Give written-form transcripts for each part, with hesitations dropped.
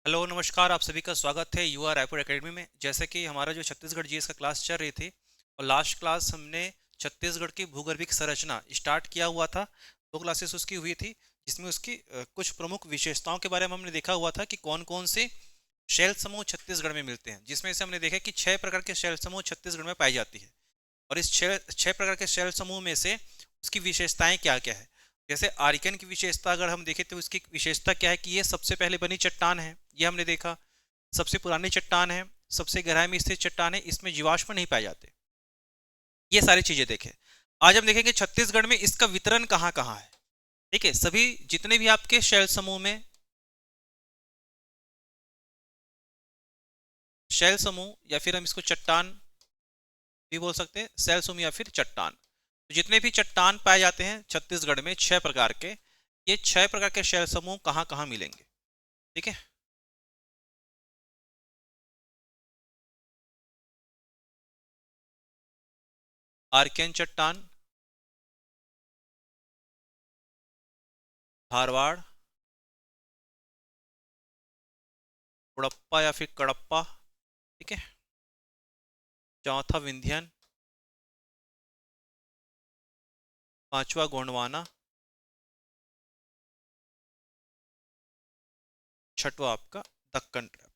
Hello नमस्कार, आप सभी का स्वागत है युवा रायपुर एकेडमी में। जैसे कि हमारा जो छत्तीसगढ़ जीएस का क्लास चल रही थी और लास्ट क्लास हमने छत्तीसगढ़ की भूगर्भिक संरचना स्टार्ट किया हुआ था। दो क्लासेस उसकी हुई थी जिसमें उसकी कुछ प्रमुख विशेषताओं के बारे में हमने देखा हुआ था कि कौन कौन से शैल समूह छत्तीसगढ़ में मिलते हैं, जिसमें से हमने देखा कि 6 प्रकार के शैल समूह छत्तीसगढ़ में पाई जाती है। और इस छह प्रकार के शैल समूह में से उसकी विशेषताएं क्या क्या है। जैसे आर्कियन की विशेषता अगर हम देखें तो उसकी विशेषता क्या है कि ये सबसे पहले बनी चट्टान है, ये हमने देखा। सबसे पुरानी चट्टान है, सबसे गहराई में स्थित चट्टान है, इसमें जीवाश्म नहीं पाए जाते। ये सारी चीजें देखें। आज हम देखेंगे छत्तीसगढ़ में इसका वितरण कहाँ कहाँ है। ठीक है, सभी जितने भी आपके शैल समूह में शैल समूह या फिर हम इसको चट्टान भी बोल सकते हैं, शैल समूह या फिर चट्टान। तो जितने भी चट्टान पाए जाते हैं छत्तीसगढ़ में 6 प्रकार के, ये 6 प्रकार के शैल समूह कहाँ कहाँ मिलेंगे। ठीक है, आर्कियन चट्टान, धारवाड़, उड़प्पा या फिर कड़प्पा। ठीक है, चौथा विंध्यन, पांचवा गोंडवाना, छठवा आपका दक्कन ट्रैप।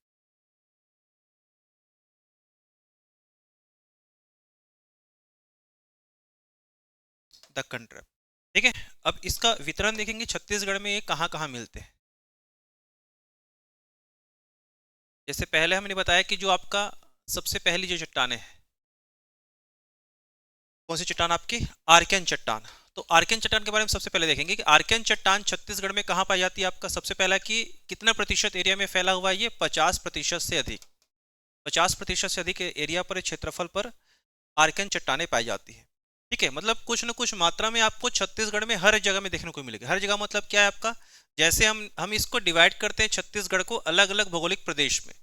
दक्कन ट्रैप। ठीक है, अब इसका वितरण देखेंगे छत्तीसगढ़ में ये कहाँ कहाँ मिलते हैं। जैसे पहले हमने बताया कि जो आपका सबसे पहली जो चट्टाने हैं, कौन सी चट्टान आपकी, आर्कियन चट्टान। तो आर्कियन चट्टान के बारे में सबसे पहले देखेंगे कि आर्कियन चट्टान छत्तीसगढ़ में कहाँ पाई जाती है। आपका सबसे पहला कि कितना प्रतिशत एरिया में फैला हुआ है, ये 50% से अधिक, 50% से अधिक एरिया पर, क्षेत्रफल पर आर्कियन चट्टाने पाई जाती है। ठीक है, मतलब कुछ न कुछ मात्रा में आपको छत्तीसगढ़ में हर जगह में देखने को मिलेगा। हर जगह मतलब क्या है आपका, जैसे हम इसको डिवाइड करते हैं छत्तीसगढ़ को अलग अलग भौगोलिक प्रदेश में।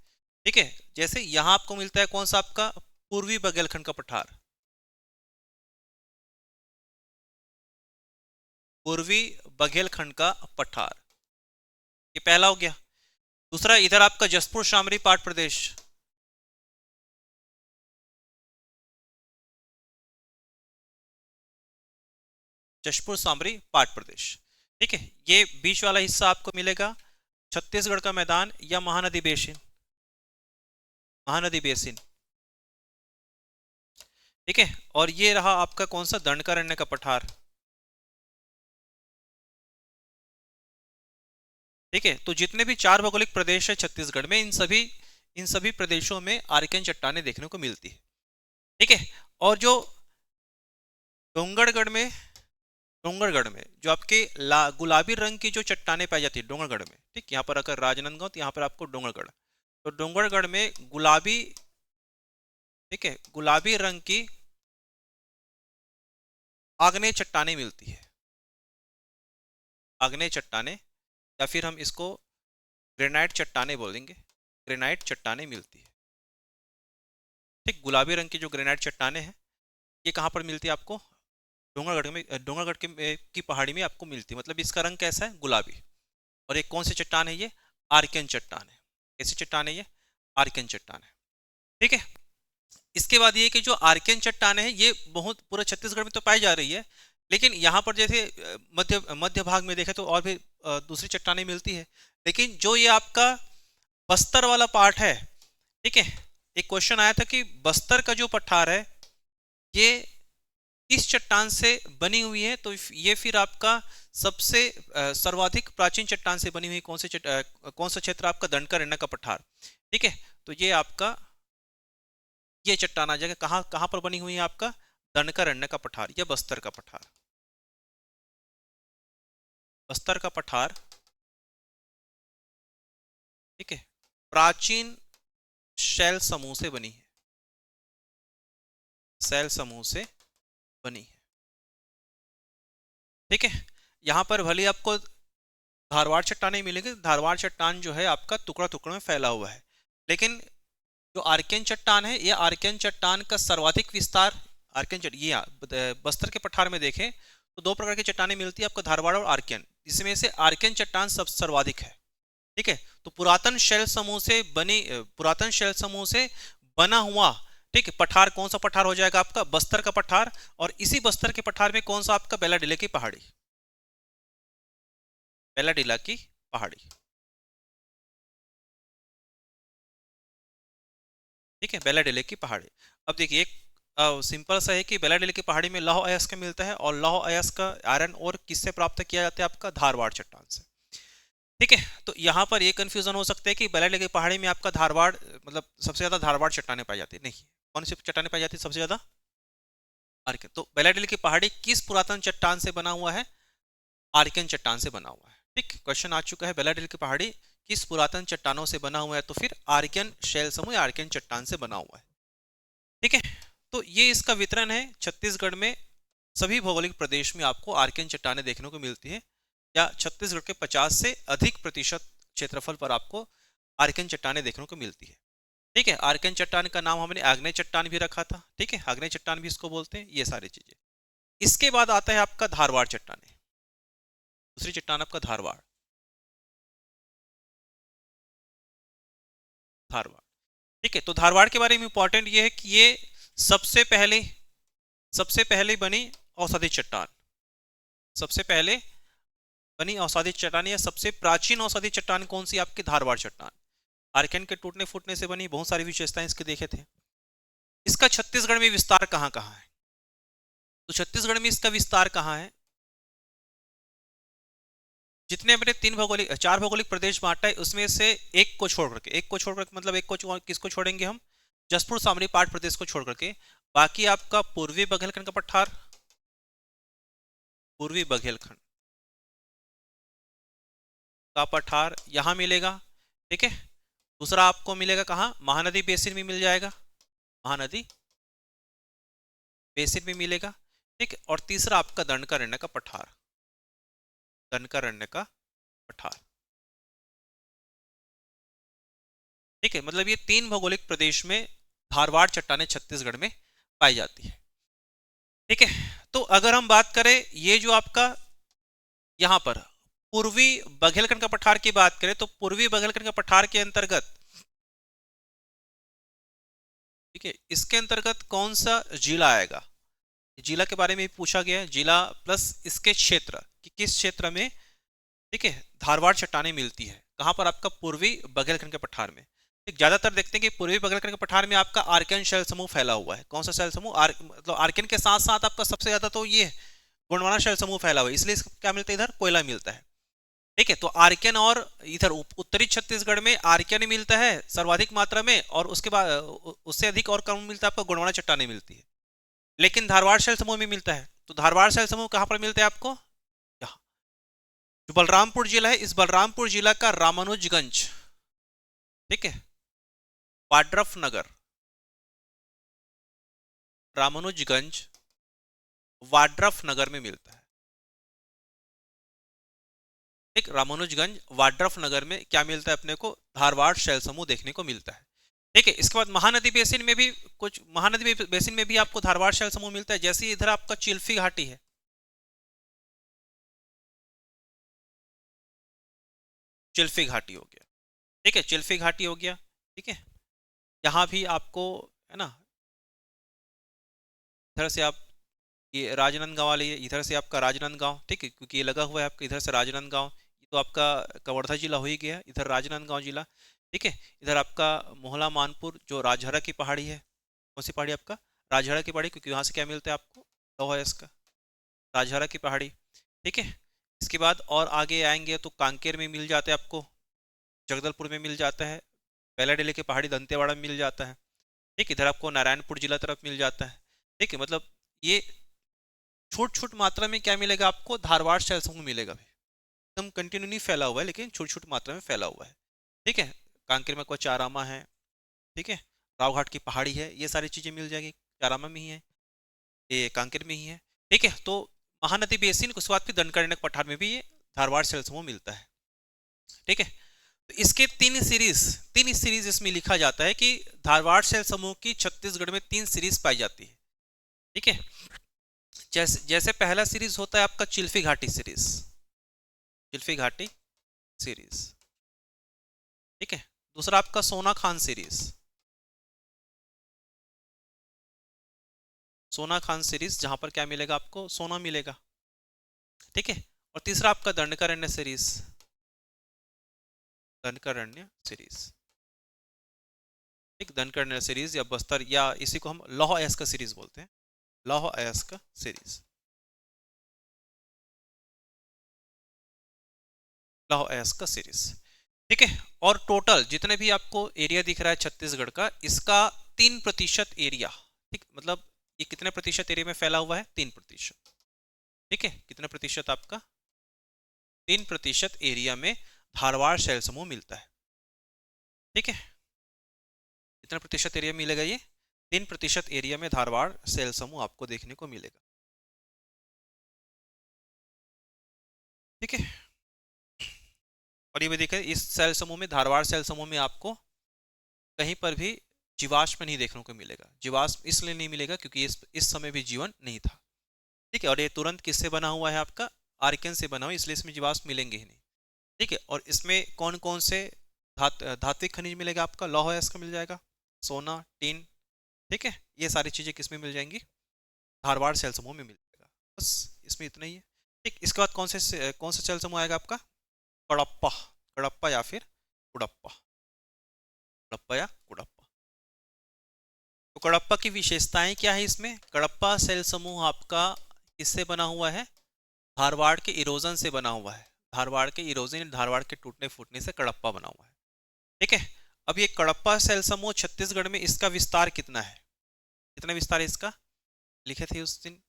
ठीक है, जैसे यहाँ आपको मिलता है कौन सा, आपका पूर्वी बघेलखंड का पठार, पूर्वी बघेलखंड का पठार, ये पहला हो गया। दूसरा इधर आपका जसपुर शामरी पाट प्रदेश, जशपुर सामरी पाट प्रदेश। ठीक है, ये बीच वाला हिस्सा आपको मिलेगा छत्तीसगढ़ का मैदान या महानदी बेसिन, महानदी बेसिन। ठीक है, और ये रहा आपका कौन सा, दंडकारण्य का पठार। ठीक है, तो जितने भी 4 भौगोलिक प्रदेश है छत्तीसगढ़ में, इन सभी प्रदेशों में आर्कियन चट्टानें देखने को मिलती है। ठीक है, और जो डोंगरगढ़ में, डोंगरगढ़ में जो आपके गुलाबी रंग की जो चट्टानें पाई जाती है डोंगरगढ़ में। ठीक, यहाँ पर अगर राजनांदगांव तो यहाँ पर आपको डोंगरगढ़, तो डोंगरगढ़ में गुलाबी, ठीक है, गुलाबी रंग की आग्नेय चट्टानें मिलती है, आग्नेय चट्टानें, या फिर हम इसको ग्रेनाइट चट्टानें बोलेंगे, ग्रेनाइट चट्टानें मिलती है। ठीक, गुलाबी रंग की जो ग्रेनाइट चट्टानें हैं ये कहाँ पर मिलती है आपको, डोंगरगढ़ में, डोंगरगढ़ की पहाड़ी में आपको मिलती है। मतलब इसका रंग कैसा है, गुलाबी। और एक कौन सी चट्टान है, ये आर्कियन चट्टान है। कैसी चट्टान है ये, आर्कियन चट्टान है। ठीक है, इसके बाद ये कि जो आर्कियन चट्टान है ये बहुत पूरे छत्तीसगढ़ में तो पाई जा रही है, लेकिन यहाँ पर जैसे मध्य मध्य भाग में देखें तो और भी दूसरी चट्टानें मिलती है। लेकिन जो ये आपका बस्तर वाला पार्ट है, ठीक है, एक क्वेश्चन आया था कि बस्तर का जो पठार है ये किस चट्टान से बनी हुई है। तो ये फिर आपका सबसे सर्वाधिक प्राचीन चट्टान से बनी हुई कौन सा क्षेत्र आपका, दंडकारण्य का पठार। ठीक है, तो ये आपका ये चट्टान आ जाएगा कहाँ कहाँ पर बनी हुई है, आपका दंडकारण्य का पठार या बस्तर का पठार। बस्तर का पठार, ठीक है, प्राचीन शैल समूह से बनी है, शैल समूह से बनी है। ठीक है, यहां पर भले आपको धारवाड़ चट्टान मिलेंगे, धारवाड़ चट्टान जो है आपका टुकड़ा टुकड़ा में फैला हुआ है। लेकिन जो आर्कियन चट्टान है, ये आर्कियन चट्टान का सर्वाधिक विस्तार, ये बस्तर के पठार में देखें तो 2 प्रकार की चट्टानें मिलती है आपको, धारवाड़ और आर्कियन। इसमें से आर्कियन चट्टान सब सर्वाधिक है। ठीक है, तो पुरातन शैल समूह से बना हुआ, ठीक है, पठार कौन सा पठार हो जाएगा आपका? बस्तर का पठार। और इसी बस्तर के पठार में कौन सा आपका? बेलाडीला की पहाड़ी, बेलाडीला की पहाड़ी, ठीक है, बेलाडीला की पहाड़ी। अब देखिए एक सिंपल सा है कि बेलाडीला की पहाड़ी में लौह अयस्क मिलता है, और लौह अयस्क का आयरन और किससे प्राप्त किया जाता है? आपका धारवाड़ चट्टान से, ठीक है। तो यहाँ पर ये कंफ्यूजन हो सकता है कि बेलाडीला की पहाड़ी में आपका धारवाड़, मतलब सबसे ज्यादा धारवाड़ चट्टानें पाई जाती है, नहीं। कौन सी चट्टानें पाई जाती है सबसे ज्यादा? आर्कियन। तो बेलाडीला की पहाड़ी किस पुरातन चट्टान से बना हुआ है? आर्कियन चट्टान से बना हुआ है, ठीक। क्वेश्चन आ चुका है, बेलाडीला की पहाड़ी किस पुरातन चट्टानों से बना हुआ है? तो फिर आर्कियन शैल समूह या आर्कियन चट्टान से बना हुआ है, ठीक है। तो ये इसका वितरण है। छत्तीसगढ़ में सभी भौगोलिक प्रदेश में आपको आर्कियन चट्टानें देखने को मिलती है, या छत्तीसगढ़ के 50 से अधिक प्रतिशत क्षेत्रफल पर आपको आर्कियन चट्टानें देखने को मिलती है, ठीक है। आर्कियन चट्टान का नाम हमने आग्नेय चट्टान भी रखा था, ठीक है, आग्नेय चट्टान भी इसको बोलते हैं, ये सारी चीजें। इसके बाद आता है आपका धारवाड़ चट्टानें, दूसरी चट्टान आपका धारवाड़, धारवाड़, ठीक है। तो धारवाड़ के बारे में इंपॉर्टेंट ये है कि ये सबसे पहले बनी औषधि चट्टान, सबसे पहले बनी औषधि चट्टान या सबसे प्राचीन औषधि चट्टान कौन सी? आपकी धारवाड़ चट्टान। आर्कियन के टूटने फूटने से बनी, बहुत सारी विशेषताएं इसके देखे थे। इसका छत्तीसगढ़ में विस्तार कहां कहां है? तो छत्तीसगढ़ में इसका विस्तार कहां है? जितने अपने चार भौगोलिक प्रदेश बांटा है, उसमें से एक को छोड़ करके मतलब किसको छोड़ेंगे हम? जसपुर सामरी पाठ प्रदेश को छोड़ करके। बाकी आपका पूर्वी बघेलखंड का पठार, पूर्वी बघेलखंड का पठार यहां मिलेगा, ठीक है। दूसरा आपको मिलेगा कहां? महानदी बेसिन में मिल जाएगा, महानदी बेसिन में मिलेगा, ठीक है। और तीसरा आपका दंडकारण्य का पठार, दंडकारण्य का पठार, ठीक है। मतलब ये 3 भौगोलिक प्रदेश में धारवाड़ चट्टानें छत्तीसगढ़ में पाई जाती है, ठीक है। तो अगर हम बात करें ये जो आपका यहां पर पूर्वी बघेलखंड का पठार की बात करें, तो पूर्वी बघेलखंड का पठार के अंतर्गत, ठीक है, इसके अंतर्गत कौन सा जिला आएगा? जिला के बारे में पूछा गया है, जिला प्लस इसके क्षेत्र कि किस क्षेत्र में, ठीक है, धारवाड़ चट्टानें मिलती है। कहां पर? आपका पूर्वी बघेलखंड के पठार में। ज्यादातर देखते हैं कि पूर्वी बघेलखंड के पठार में आपका आर्कियन शैल समूह फैला हुआ है। कौन सा शैल समूह? मतलब आर्कियन के साथ साथ आपका सबसे ज्यादा तो ये गोंडवाना शैल समूह फैला हुआ है, इसलिए क्या मिलता है? इधर कोयला मिलता है, ठीक है। तो आर्कियन, और इधर उत्तरी छत्तीसगढ़ में आर्कियन मिलता है सर्वाधिक मात्रा में, और उसके बाद उससे अधिक और कम मिलता है आपको गोंडवाना चट्टानें मिलती है, लेकिन धारवाड़ शैल समूह में मिलता है। तो धारवाड़ शैल समूह कहां पर मिलता है आपको? यहाँ जो बलरामपुर जिला है, इस बलरामपुर जिला का रामानुजगंज, ठीक है, वाड्रफ नगर, रामानुजगंज वाड्रफ नगर में मिलता है, ठीक। रामानुजगंज वाड्रफ नगर में क्या मिलता है अपने को? धारवाड़ शैल समूह देखने को मिलता है, ठीक है। इसके बाद महानदी बेसिन में भी बेसिन में भी आपको धारवाड़ शैल समूह मिलता है। जैसे इधर आपका चिल्फी घाटी है, चिल्फी घाटी हो गया, ठीक है, चिल्फी घाटी हो गया, ठीक है। यहाँ भी आपको, है ना, इधर से आप ये राजनांदगांव वाले, इधर से आपका राजनांदगांव, ठीक है, क्योंकि ये लगा हुआ है आपका, इधर से राजनांदगांव, ये तो आपका कवर्धा जिला हो ही गया, इधर राजनांदगांव जिला, ठीक है। इधर आपका मोहला मानपुर जो राजहरा की पहाड़ी है, कौन सी पहाड़ी? आपका राजहरा की पहाड़ी, क्योंकि वहां से क्या मिलता है आपको? लौह अयस्क का, राजहरा की पहाड़ी, ठीक है। इसके बाद और आगे आएंगे तो कांकेर में मिल जाते हैं आपको, जगदलपुर में मिल जाता है, बेलाडीले की पहाड़ी दंतेवाड़ा में मिल जाता है, ठीक। इधर आपको नारायणपुर जिला तरफ मिल जाता है, ठीक है। मतलब ये छोट छोट मात्रा में क्या मिलेगा आपको? धारवाड़ शैल समूह मिलेगा, एकदम कंटिन्यू नहीं फैला हुआ है, लेकिन छोटी छोटी मात्रा में फैला हुआ है, ठीक है। कांकेर में कोई चारामा है, ठीक है, रावघाट की पहाड़ी है, ये सारी चीजें मिल जाएगी, चारामा में ही है, ये कांकेर में ही है, ठीक है। तो महानदी बेसिन के बाद फिर दंडकारण्य पठार में भी ये धारवाड़ शैल समूह मिलता है, ठीक है। तो इसके तीन सीरीज इसमें लिखा जाता है कि धारवाड़ शैल समूह की छत्तीसगढ़ में 3 सीरीज पाई जाती है, ठीक है। जैसे पहला सीरीज होता है आपका चिल्फी घाटी सीरीज, चिल्फी घाटी सीरीज, ठीक है। दूसरा आपका सोना खान सीरीज, सोना खान सीरीज जहां पर क्या मिलेगा आपको, सोना मिलेगा। ठीक है। और तीसरा आपका दंडकारण्य सीरीज, दंडकारण्य सीरीज, ठीक, दंडकारण्य सीरीज या बस्तर, या इसी को हम लौह अयस्क सीरीज बोलते हैं, लौह अयस्क सीरीज, लौह अयस्क सीरीज। ठीक है। और टोटल जितने भी आपको एरिया दिख रहा है छत्तीसगढ़ का, इसका 3% एरिया, ठीक, मतलब ये कितने प्रतिशत एरिया में फैला हुआ है, 3%। ठीक है। कितने प्रतिशत आपका, 3% एरिया में धारवाड़ शैल समूह मिलता है। ठीक है। कितना प्रतिशत एरिया मिलेगा, ये 3% एरिया में धारवाड़ शैल समूह आपको देखने को मिलेगा। ठीक है। और ये भी देखिए, इस सेल समूह में, धारवाड़ सेल समूह में आपको कहीं पर भी जीवाश्म नहीं देखने को मिलेगा। जीवाश्म इसलिए नहीं मिलेगा क्योंकि इस समय भी जीवन नहीं था। ठीक है। और ये तुरंत किससे बना हुआ है आपका, आर्कियन से बना हुआ, इसलिए इसमें जीवाश्म मिलेंगे ही नहीं। ठीक है। और इसमें कौन कौन से धात्विक खनिज मिलेगा आपका, लौह अयस्क मिल जाएगा, सोना, टीन। ठीक है। ये सारी चीजें किसमें मिल जाएंगी, धारवाड़ सेल समूह में मिल जाएगा। बस इसमें इतना ही है। ठीक। इसके बाद कौन सा सेल समूह आएगा आपका, कडप्पा, कडप्पा या फिर कुडप्पा, कडप्पा या कुडप्पा। तो कडप्पा की विशेषताएं क्या है इसमें, कडप्पा सेल समूह आपका किससे बना हुआ है, धारवाड़ के इरोजन से बना हुआ है। धारवाड़ के इरोजन, धारवाड़ के टूटने फूटने से कडप्पा बना हुआ है। ठीक है। अब ये कडप्पा सेल समूह छत्तीसगढ़ में, इसका विस्तार कितना है, कितना विस्तार है इसका, लिखे थे उस दिन,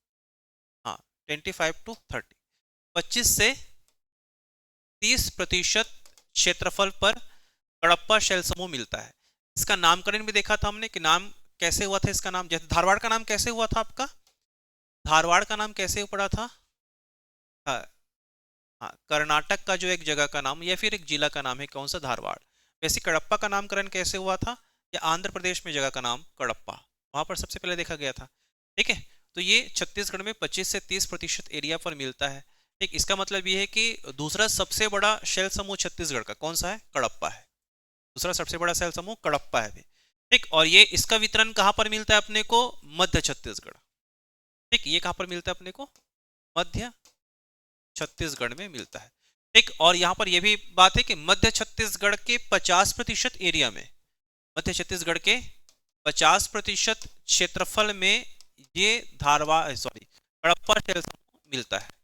हाँ, 25 to 30, 25 से 30% क्षेत्रफल पर कडप्पा शैल समूह मिलता है। इसका नामकरण भी देखा था हमने कि नाम कैसे हुआ था इसका नाम, जैसे धारवाड़ का नाम कैसे हुआ था आपका, धारवाड़ का नाम कैसे पड़ा था, हाँ, हाँ, कर्नाटक का जो एक जगह का नाम या फिर एक जिला का नाम है, कौन सा, धारवाड़। वैसे कडप्पा का नामकरण कैसे हुआ था, या आंध्र प्रदेश में जगह का नाम कडप्पा, वहां पर सबसे पहले देखा गया था। ठीक है। तो ये छत्तीसगढ़ में 25 से 30% एरिया पर मिलता है। ठीक। इसका मतलब ये है कि दूसरा सबसे बड़ा शैल समूह छत्तीसगढ़ का कौन सा है, कडप्पा है। दूसरा सबसे बड़ा शैल समूह कडप्पा है। ठीक। और ये इसका वितरण कहां पर मिलता है अपने को, मध्य छत्तीसगढ़। ठीक। ये कहां पर मिलता है अपने को, मध्य छत्तीसगढ़ में मिलता है। ठीक। और यहां पर यह भी बात है कि मध्य छत्तीसगढ़ के 50% एरिया में, मध्य छत्तीसगढ़ के 50% क्षेत्रफल में ये धारवाड़, सॉरी, कडप्पा शैल समूह मिलता है।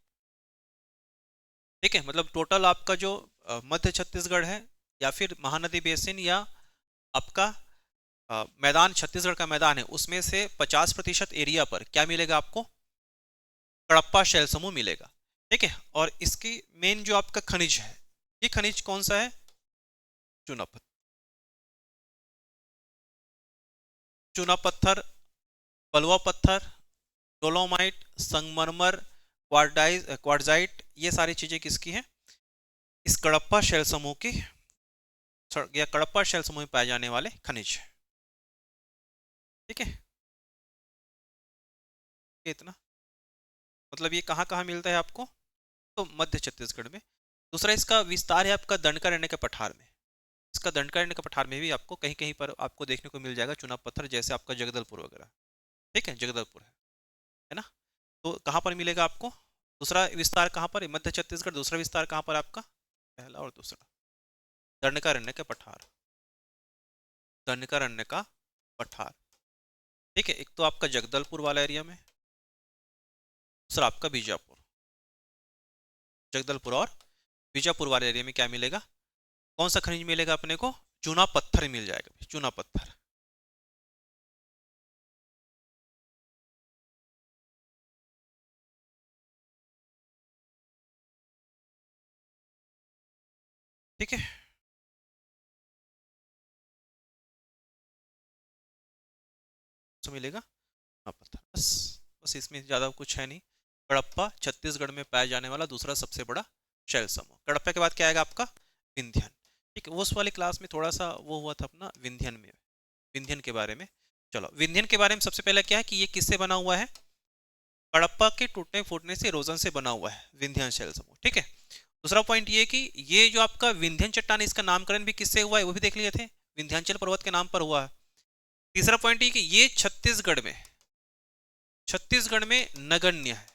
ठीक है। मतलब टोटल आपका जो मध्य छत्तीसगढ़ है, या फिर महानदी बेसिन, या आपका मैदान, छत्तीसगढ़ का मैदान है, उसमें से 50% एरिया पर क्या मिलेगा आपको, कडप्पा शैल समूह मिलेगा। ठीक है। और इसकी मेन जो आपका खनिज है, ये खनिज कौन सा है, चूना पत्थर, चूना पत्थर, बलुआ पत्थर, डोलोमाइट, संगमरमर, क्वार्टजाइट, ये सारी चीजें किसकी हैं, इस कडप्पा शैल समूह की, या कडप्पा शैल समूह में पाए जाने वाले खनिज। ठीक है। इतना मतलब ये कहाँ कहाँ मिलता है आपको, तो मध्य छत्तीसगढ़ में। दूसरा इसका विस्तार है आपका दंडकारण्य के पठार में। इसका दंडकारण्य के पठार में भी आपको कहीं कहीं पर आपको देखने को मिल जाएगा चुना पत्थर, जैसे आपका जगदलपुर वगैरह। ठीक है, जगदलपुर है ना। तो कहाँ पर मिलेगा आपको, दूसरा विस्तार कहाँ पर है, मध्य छत्तीसगढ़। दूसरा विस्तार कहाँ पर आपका, पहला और दूसरा, दंडकारण्य के पठार, दंडकारण्य का पठार। ठीक है। एक तो आपका जगदलपुर वाला एरिया में, दूसरा आपका बीजापुर, जगदलपुर और बीजापुर वाले एरिया में क्या मिलेगा, कौन सा खनिज मिलेगा अपने को, चूना पत्थर मिल जाएगा, चूना पत्थर। ठीक है। तो मिलेगा चूना पत्थर, बस। बस इसमें ज्यादा कुछ है नहीं। कडप्पा छत्तीसगढ़ में पाया जाने वाला दूसरा सबसे बड़ा शैल समूह। कडप्पा के बाद क्या आएगा आपका, विंध्यन। ठीक है। उस वाले क्लास में थोड़ा सा वो हुआ था अपना विंध्यन में, विंध्यन के बारे में। चलो, विंध्यन के बारे में सबसे पहले क्या है कि ये किससे बना हुआ है, कडप्पा के टूटने फूटने से, इरोजन से बना हुआ है विंध्यन शैल समूह। ठीक है। दूसरा पॉइंट ये कि ये जो आपका विंध्यन चट्टान है, इसका नामकरण भी किससे हुआ है वो भी देख लिए थे, विंध्याचल पर्वत के नाम पर हुआ है। तीसरा पॉइंट ये कि ये छत्तीसगढ़ में नगण्य है।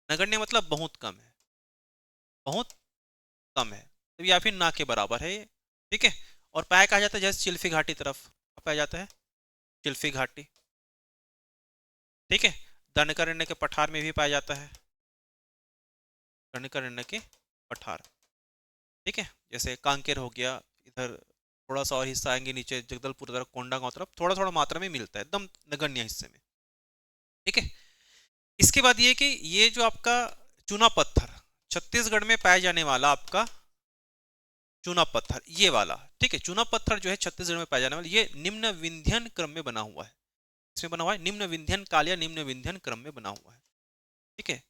नगण्य मतलब बहुत कम है, बहुत कम है, तो या फिर ना के बराबर है ये, ठीक है। और पाया कहा जाता है जैसे चिल्फी घाटी तरफ पाया जाता है, चिल्फी घाटी, ठीक है। दंडकारण्य के पठार में भी पाया जाता है, दंडकारण्य के पठार, ठीक है। जैसे कांकेर हो गया, इधर थोड़ा सा और हिस्सा आएंगे नीचे जगदलपुर तरफ, कोंडागांव तरफ थोड़ा थोड़ा मात्रा में मिलता है, एकदम नगण्य हिस्से में, ठीक है। इसके बाद ये कि ये जो आपका चूना पत्थर छत्तीसगढ़ में पाया जाने वाला आपका चूना पत्थर, ये वाला, ठीक है, चूना पत्थर जो है छत्तीसगढ़ में पाया जाने वाला, ये निम्न विंध्यन क्रम में बना हुआ है। इसमें बना हुआ है निम्न विंध्यन काल या निम्न विंध्यन क्रम में बना हुआ है, ठीक है।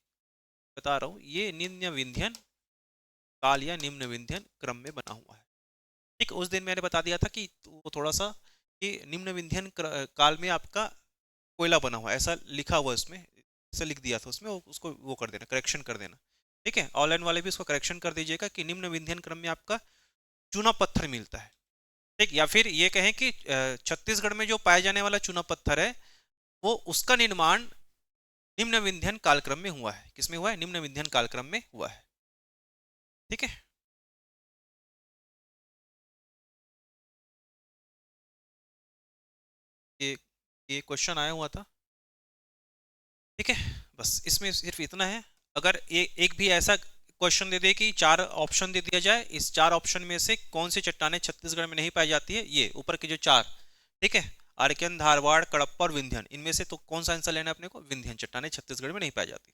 बता रहा हूं ये निम्न विंध्यन काल या निम्न विंध्यन क्रम में बना हुआ है, ठीक। उस दिन मैंने बता दिया था कि वो थोड़ा सा कि निम्न विंध्यन काल में आपका कोयला बना हुआ है, ऐसा लिखा हुआ है उसमें, ऐसा लिख दिया था उसमें, उसको वो कर देना, करेक्शन कर देना, ठीक है। ऑनलाइन वाले भी उसको करेक्शन कर दीजिएगा कि निम्न विंध्यन क्रम में आपका चूना पत्थर मिलता है, ठीक। या फिर ये कहें कि छत्तीसगढ़ में जो पाया जाने वाला चूना पत्थर है वो उसका निर्माण निम्न विंध्यन कालक्रम में हुआ है। किसमें हुआ है? निम्न विंध्यन कालक्रम में हुआ है, ठीक है। ये ये क्वेश्चन आया हुआ था, ठीक है। बस इसमें सिर्फ इतना है। अगर एक भी ऐसा क्वेश्चन दे दे कि 4 ऑप्शन दे दिया जाए, इस 4 ऑप्शन में से कौन सी चट्टानें छत्तीसगढ़ में नहीं पाई जाती है, ये ऊपर के जो 4, ठीक है, आर्कियन, धारवाड़, कडप्पा और विंध्यन, इनमें से तो कौन सा आंसर लेना है अपने को? विंध्यन चट्टानें छत्तीसगढ़ में नहीं पाई जाती,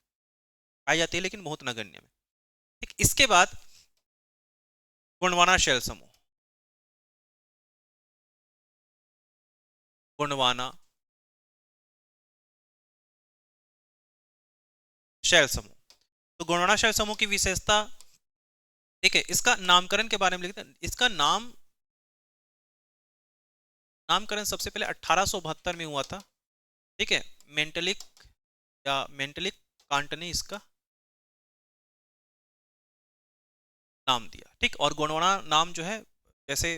पाई जाती है लेकिन बहुत नगण्य में, ठीक। इसके बाद गोंडवाना शैल समूह, गोंडवाना शैल समूह। तो गोंडवाना शैल समूह की विशेषता, ठीक है, इसका नामकरण के बारे में लिखते हैं। इसका नामकरण सबसे पहले 1872 में हुआ था, ठीक है। मेंटलिक कांट ने इसका नाम दिया, ठीक। और गोंडवाना नाम जो है, जैसे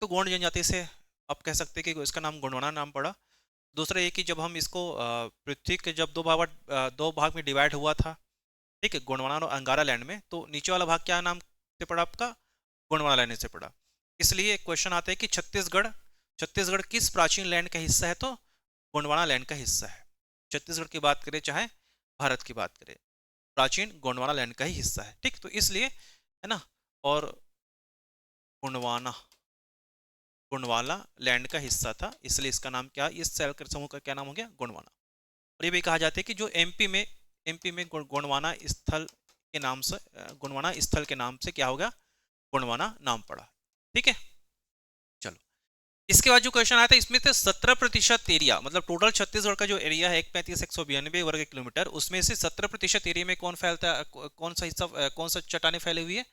तो गोंड जनजाति से आप कह सकते हैं कि इसका नाम गोंडवाना नाम पड़ा। दूसरा ये कि जब हम इसको पृथ्वी के जब दो भाग में डिवाइड हुआ था, ठीक है, गोंडवाना और अंगारा लैंड में, तो नीचे वाला भाग क्या नाम से पड़ा आपका? गोंडवाना लैंड से पड़ा। इसलिए क्वेश्चन आता है कि छत्तीसगढ़ किस प्राचीन लैंड का हिस्सा है? तो गोंडवाना लैंड का हिस्सा है। छत्तीसगढ़ की बात करें चाहे भारत की बात करें, प्राचीन गोंडवाना लैंड का ही हिस्सा है, ठीक। तो इसलिए है ना, और गोंडवाना लैंड का हिस्सा था, इसलिए इसका नाम क्या, इस शैल समूह का क्या नाम हो गया? गोंडवाना। और ये भी कहा जाता है कि जो एमपी में गोंडवाना स्थल के नाम से, गोंडवाना स्थल के नाम से क्या होगा? गोंडवाना नाम पड़ा, ठीक है। चलो, इसके बाद जो क्वेश्चन आया था, इसमें से 17% एरिया, मतलब टोटल छत्तीसगढ़ का जो एरिया है 135,192 वर्ग किलोमीटर, उसमें से 17% एरिया में कौन फैलता है, कौन सा हिस्सा, कौन सा चट्टाने फैली हुई है?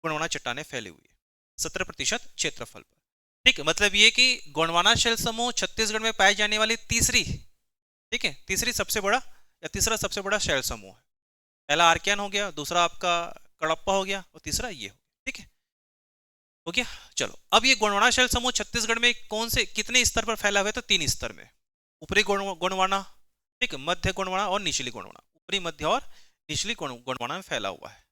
गोंडवाना चट्टाने फैली हुई है 17% क्षेत्रफल पर, ठीक है। मतलब ये कि गोंडवाना शैल समूह छत्तीसगढ़ में पाए जाने वाली तीसरी, ठीक है, तीसरी सबसे बड़ा या तीसरा सबसे बड़ा शैल समूह है। पहला आर्कियन हो गया, दूसरा आपका कडप्पा हो गया, और तीसरा ये हो गया, ठीक है, हो गया। चलो, अब ये गोंडवाना शैल समूह छत्तीसगढ़ में कौन से कितने स्तर पर फैला हुआ है? तो 3 स्तर में। ऊपरी गोंडवाना, ठीक है, मध्य गोंडवाना और निचली गोंडवाना। ऊपरी, मध्य और निचली गोंडवाना में फैला हुआ है।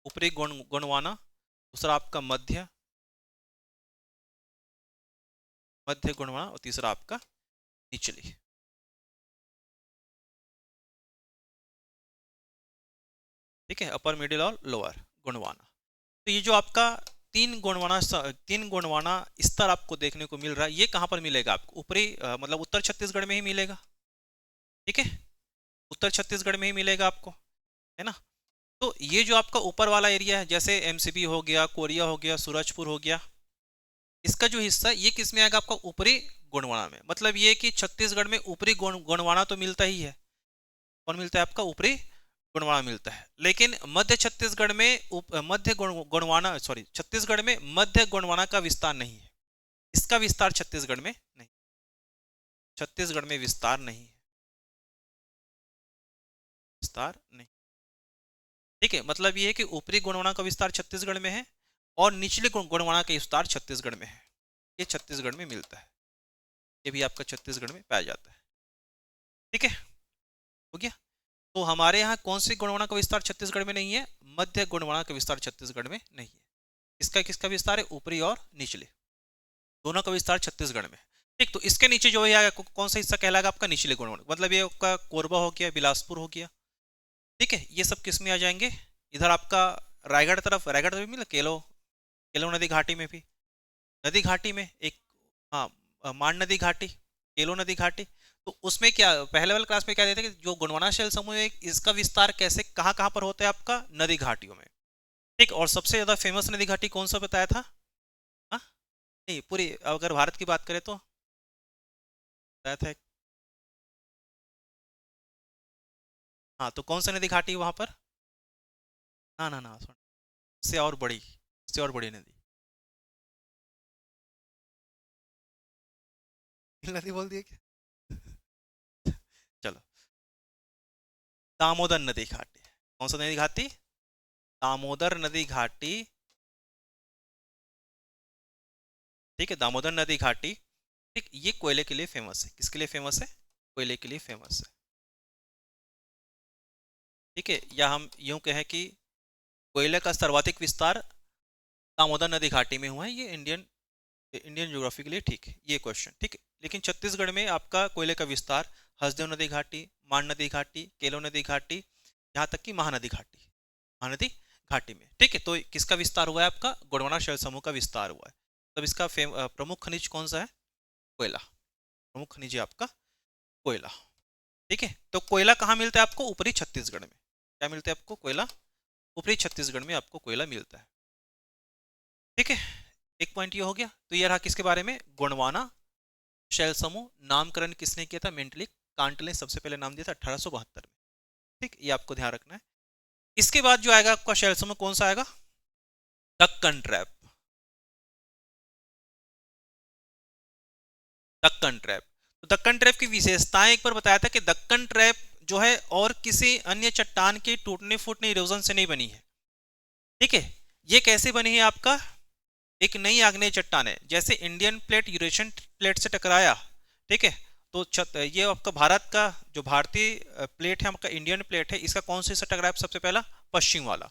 ऊपरी गोंडवाना, दूसरा आपका मध्य गोंडवाना, और तीसरा आपका निचली, ठीक है, अपर, मिडिल और लोअर गोंडवाना। तो ये जो आपका तीन गोंडवाना स्तर आपको देखने को मिल रहा है, ये कहां पर मिलेगा आपको? ऊपरी मतलब उत्तर छत्तीसगढ़ में ही मिलेगा, ठीक है, उत्तर छत्तीसगढ़ में ही मिलेगा आपको, है ना। तो ये जो आपका ऊपर वाला एरिया है, जैसे एमसीबी हो गया, कोरिया हो गया, सूरजपुर हो गया, इसका जो हिस्सा है ये किस में आएगा आपका? ऊपरी गोंडवाना में। मतलब ये कि छत्तीसगढ़ में ऊपरी गोंडवाना तो मिलता ही है, कौन मिलता है आपका? ऊपरी गोंडवाना मिलता है। लेकिन मध्य छत्तीसगढ़ में छत्तीसगढ़ में मध्य गोंडवाना का विस्तार नहीं है, इसका विस्तार छत्तीसगढ़ में नहीं, छत्तीसगढ़ में विस्तार नहीं है, विस्तार नहीं। ठीक है, मतलब ये है कि ऊपरी गोंडवाना का विस्तार छत्तीसगढ़ में है और निचले गोंडवाना का विस्तार छत्तीसगढ़ में है। ये छत्तीसगढ़ में मिलता है, ये भी आपका छत्तीसगढ़ में पाया जाता है। ठीक है, हो गया। तो हमारे यहाँ कौन सी गोंडवाना का विस्तार छत्तीसगढ़ में नहीं है? मध्य गोंडवाना का विस्तार छत्तीसगढ़ में नहीं है। इसका किसका विस्तार है? ऊपरी और निचले दोनों का विस्तार छत्तीसगढ़ में। ठीक, तो इसके नीचे जो है कौन सा हिस्सा कहलाएगा आपका? निचले गोंडवाना, मतलब ये आपका कोरबा हो गया, बिलासपुर हो गया। ठीक है, ये सब किस में आ जाएंगे? इधर आपका रायगढ़ तरफ, रायगढ़ तरफ मिला केलो, केलो नदी घाटी में भी, नदी घाटी में एक, हाँ, मान नदी घाटी, केलो नदी घाटी। तो उसमें क्या पहले वाले क्लास में क्या देते हैं कि जो गोंडवाना शैल समूह है इसका विस्तार कैसे कहाँ कहाँ पर होता है? आपका नदी घाटियों में। ठीक, और सबसे ज्यादा फेमस नदी घाटी कौन सा बताया था? हाँ, नहीं, पूरी अगर भारत की बात करें तो बताया था हाँ, तो कौन सा नदी घाटी है वहां पर? ना ना ना, सुन, इससे और बड़ी, इससे और बड़ी नदी। नदी बोल दिए क्या? चलो, दामोदर नदी घाटी। कौन सा नदी घाटी? दामोदर नदी घाटी। ठीक है, दामोदर नदी घाटी। ठीक, ये कोयले के लिए फेमस है। किसके लिए फेमस है? कोयले के लिए फेमस है। ठीक है, या हम यूं कहें कि कोयले का सर्वाधिक विस्तार दामोदर नदी घाटी में हुआ है। ये इंडियन इंडियन ज्योग्राफी के लिए ठीक है ये क्वेश्चन। ठीक है, लेकिन छत्तीसगढ़ में आपका कोयले का विस्तार हसदेव नदी घाटी, मान नदी घाटी, केलो नदी घाटी, यहाँ तक कि महानदी घाटी, महानदी घाटी में। ठीक है, तो किसका विस्तार हुआ है? आपका गोंडवाना शैल समूह का विस्तार हुआ है। तब इसका प्रमुख खनिज कौन सा है? कोयला। प्रमुख खनिज है आपका कोयला। ठीक है, तो कोयला कहाँ मिलता है आपको? ऊपरी छत्तीसगढ़ में। क्या मिलता है आपको? कोयला ऊपरी छत्तीसगढ़ में आपको कोयला मिलता है। ठीक है, एक पॉइंट ये हो गया। तो ये रहा किसके बारे में? गोंडवाना शैल समूह। नामकरण किसने किया था? मेंटली कांट ने सबसे पहले नाम दिया था 1872 में। ठीक, ये आपको ध्यान रखना है। इसके बाद जो आएगा आपका शैल समूह कौन सा आएगा? दक्कन ट्रैप। दक्कन ट्रैप। तो दक्कन ट्रैप की विशेषताएं एक बार बताया था कि दक्कन ट्रैप जो है और किसी अन्य चट्टान के टूटने फूटने इरोजन से नहीं बनी है। ठीक है, ये कैसे बनी है? आपका एक नई आग्नेय चट्टान है। जैसे इंडियन प्लेट यूरेशियन प्लेट से टकराया, ठीक है, तो ये आपका भारत का जो भारतीय प्लेट है, आपका इंडियन प्लेट है, इसका कौन सा हिस्सा टकराया सबसे पहला? पश्चिम वाला,